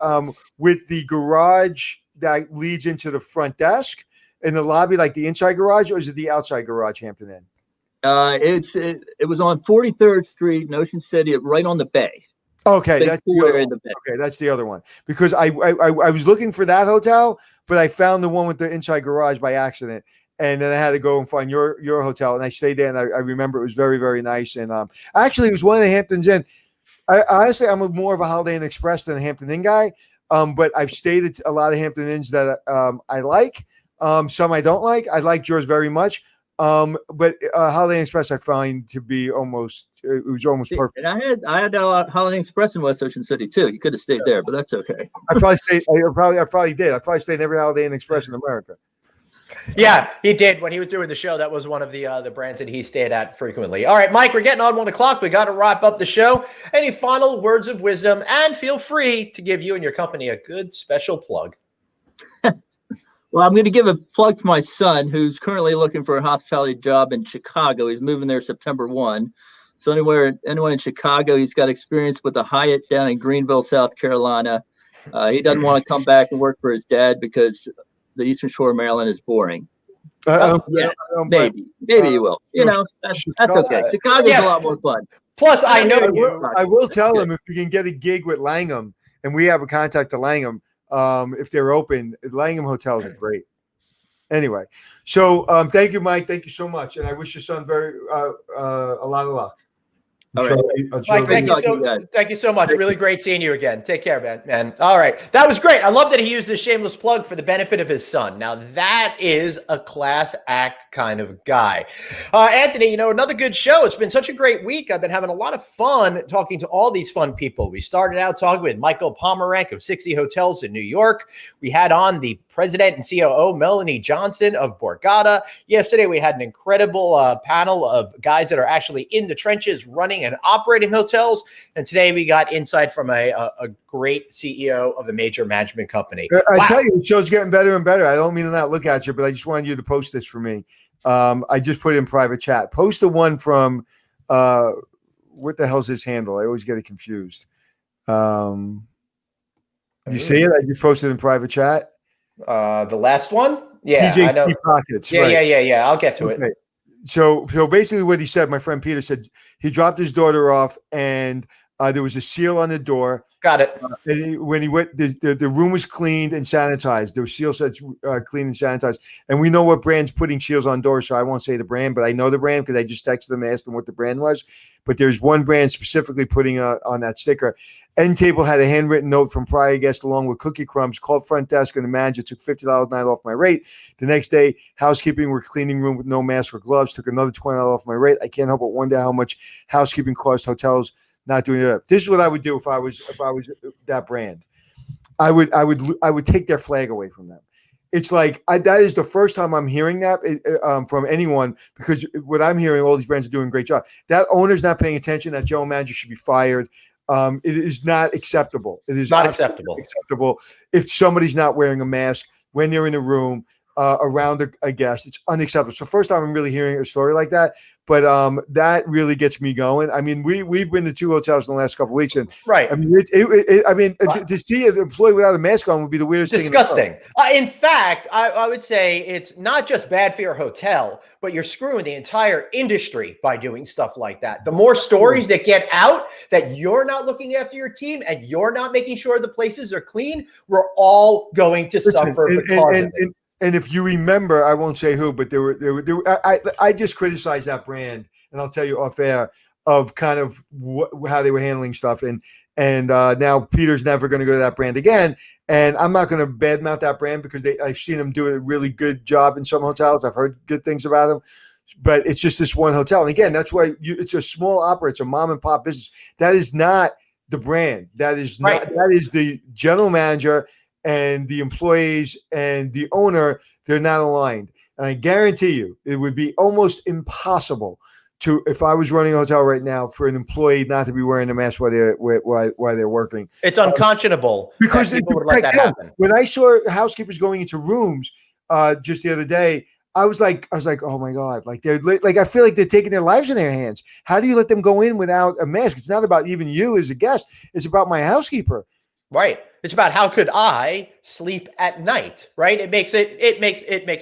with the garage that leads into the front desk in the lobby, like the inside garage, or is it the outside garage Hampton Inn? It was on 43rd Street in Ocean City, right on the bay. Okay, that's the other one. Because I was looking for that hotel, but I found the one with the inside garage by accident, and then I had to go and find your hotel, and I stayed there, and I remember it was very, very nice. And actually, it was one of the Hamptons Inn. Honestly, I'm more of a Holiday Inn Express than a Hampton Inn guy, but I've stayed at a lot of Hampton Inns that I like. Some I don't like. I like yours very much. But Holiday Inn Express I find to be almost perfect. And I had a Holiday Inn Express in West Ocean City too. You could have stayed there, but that's okay. I probably did. I probably stayed in every Holiday Inn Express in America. Yeah, he did. When he was doing the show, that was one of the brands that he stayed at frequently. All right, Mike, we're getting on 1 o'clock. We got to wrap up the show. Any final words of wisdom? And feel free to give you and your company a good special plug. Well, I'm going to give a plug for my son, who's currently looking for a hospitality job in Chicago. He's moving there September 1. So anyone in Chicago, he's got experience with the Hyatt down in Greenville, South Carolina. He doesn't want to come back and work for his dad because the Eastern Shore of Maryland is boring. Maybe he will. That's okay. Chicago's a lot more fun. Plus, I know I will tell him if we can get a gig with Langham, and we have a contact to Langham. if they're open. Langham hotels are great. Anyway, so thank you, Mike. Thank you so much, and I wish your son a lot of luck. All right. Mike, thank you so much. Really great seeing you again. Take care, man. All right. That was great. I love that he used this shameless plug for the benefit of his son. Now, that is a class act kind of guy. Anthony, another good show. It's been such a great week. I've been having a lot of fun talking to all these fun people. We started out talking with Michael Pomerank of 60 Hotels in New York. We had on the president and COO, Melanie Johnson of Borgata. Yesterday, we had an incredible panel of guys that are actually in the trenches running and operating hotels. And today we got insight from a great CEO of a major management company. I tell you, the show's getting better and better. I don't mean to not look at you, but I just wanted you to post this for me. I just put it in private chat. Post the one from, what the hell's his handle? I always get it confused. Do you see it? I just posted in private chat. The last one? Yeah, TJ I know. Pockets, yeah, right. yeah. I'll get to it. So basically what he said, my friend Peter said, he dropped his daughter off and there was a seal on the door. Got it. When he went, the room was cleaned and sanitized. The seal said clean and sanitized. And we know what brand's putting seals on doors, so I won't say the brand, but I know the brand because I just texted them and asked them what the brand was. But there's one brand specifically putting on that sticker. End Table had a handwritten note from prior guest along with cookie crumbs, called front desk, and the manager took $50 night off my rate. The next day, housekeeping were cleaning room with no mask or gloves, took another $20 off my rate. I can't help but wonder how much housekeeping costs hotels not doing it. This is what I would do if I was that brand. I would take their flag away from them. It's like that is the first time I'm hearing that from anyone, because what I'm hearing, all these brands are doing a great job. That owner's not paying attention. That general manager should be fired. It is not acceptable. It is not acceptable if somebody's not wearing a mask when they're in a room around a guest. It's unacceptable. So first time I'm really hearing a story like that. But that really gets me going. I mean, we've been to 2 hotels in the last couple of weeks, and right. I mean, to see an employee without a mask on would be the weirdest thing. Disgusting. In fact, I would say it's not just bad for your hotel, but you're screwing the entire industry by doing stuff like that. The more stories that get out that you're not looking after your team and you're not making sure the places are clean, we're all going to suffer because of it. And if you remember, I won't say who, but I just criticized that brand, and I'll tell you off air of kind of how they were handling stuff. And now Peter's never going to go to that brand again. And I'm not going to badmouth that brand because I've seen them do a really good job in some hotels. I've heard good things about them, but it's just this one hotel. And again, that's why it's a small operator. It's a mom and pop business. That is not the brand. That is not, right. That is the general manager and the employees and the owner. They're not aligned. And I guarantee you, it would be almost impossible if I was running a hotel right now, for an employee not to be wearing a mask while they're working. It's unconscionable because people would let that happen. When I saw housekeepers going into rooms just the other day, I was like, oh my God, like I feel like they're taking their lives in their hands. How do you let them go in without a mask? It's not about even you as a guest. It's about my housekeeper. Right. It's about how could I sleep at night, right? It makes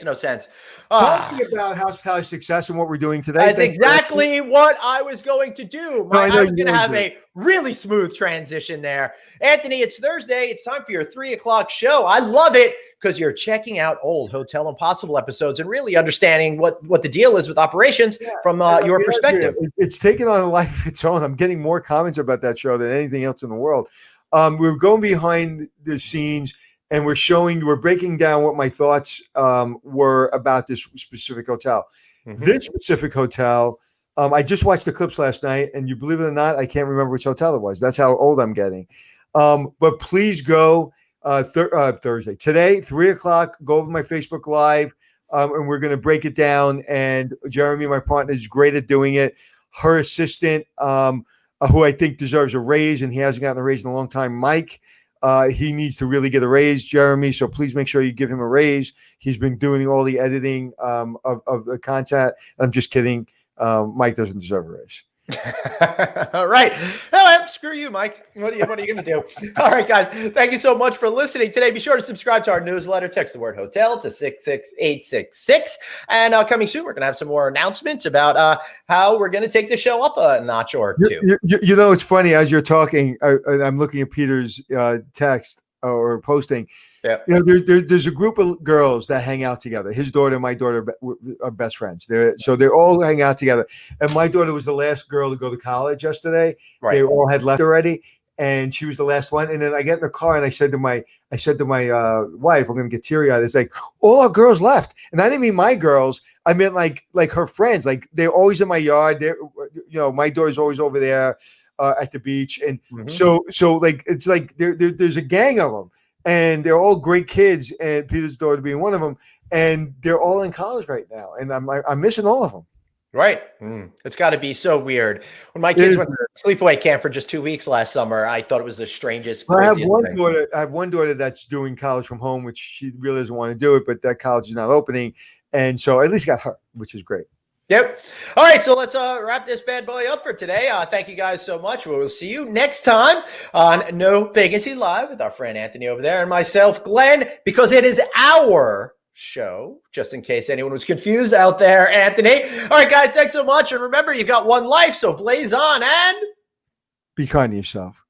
no sense. Talking about hospitality success and what we're doing today. That's exactly what I was going to do. I was going to have a really smooth transition there. Anthony, it's Thursday. It's time for your 3 o'clock show. I love it because you're checking out old Hotel Impossible episodes and really understanding what the deal is with operations from your perspective. It's taken on a life of its own. I'm getting more comments about that show than anything else in the world. We're going behind the scenes and we're breaking down what my thoughts were about this specific hotel. Mm-hmm. This specific hotel, I just watched the clips last night, and you believe it or not, I can't remember which hotel it was. That's how old I'm getting. But please go Thursday. Today, 3 o'clock, go over my Facebook Live, and we're going to break it down. And Jeremy, my partner, is great at doing it. Her assistant, who I think deserves a raise, and he hasn't gotten a raise in a long time, Mike. He needs to really get a raise, Jeremy. So please make sure you give him a raise. He's been doing all the editing of the content. I'm just kidding. Mike doesn't deserve a raise. All right. Well, screw you, Mike. What are you going to do? All right, guys. Thank you so much for listening today. Be sure to subscribe to our newsletter. Text the word hotel to 66866. And coming soon, we're going to have some more announcements about how we're going to take the show up a notch or two. You know, it's funny. As you're talking, I'm looking at Peter's text. or posting. Yeah. You know, there's a group of girls that hang out together. His daughter and my daughter are best friends. They're all hanging out together. And my daughter was the last girl to go to college yesterday. Right. They all had left already, and she was the last one. And then I get in the car and I said to my wife, "I'm going to get teary eyed." It's like all our girls left, and I didn't mean my girls. I meant like her friends. Like they're always in my yard. They're, you know, my daughter's always over there at the beach, and so like it's like there's a gang of them. And they're all great kids, and Peter's daughter being one of them. And they're all in college right now, and I'm missing all of them. Right. It's got to be so weird. When my kids went to sleepaway camp for just 2 weeks last summer, I thought it was the strangest. I have one thing. daughter. I have one daughter that's doing college from home, which she really doesn't want to do it, but that college is not opening, and so at least got her, which is great. Yep. All right, so let's wrap this bad boy up for today. Thank you guys so much. We will see you next time on No Vacancy Live with our friend Anthony over there and myself, Glenn, because it is our show, just in case anyone was confused out there, Anthony. All right, guys, thanks so much. And remember, you got one life, so blaze on and be kind to yourself.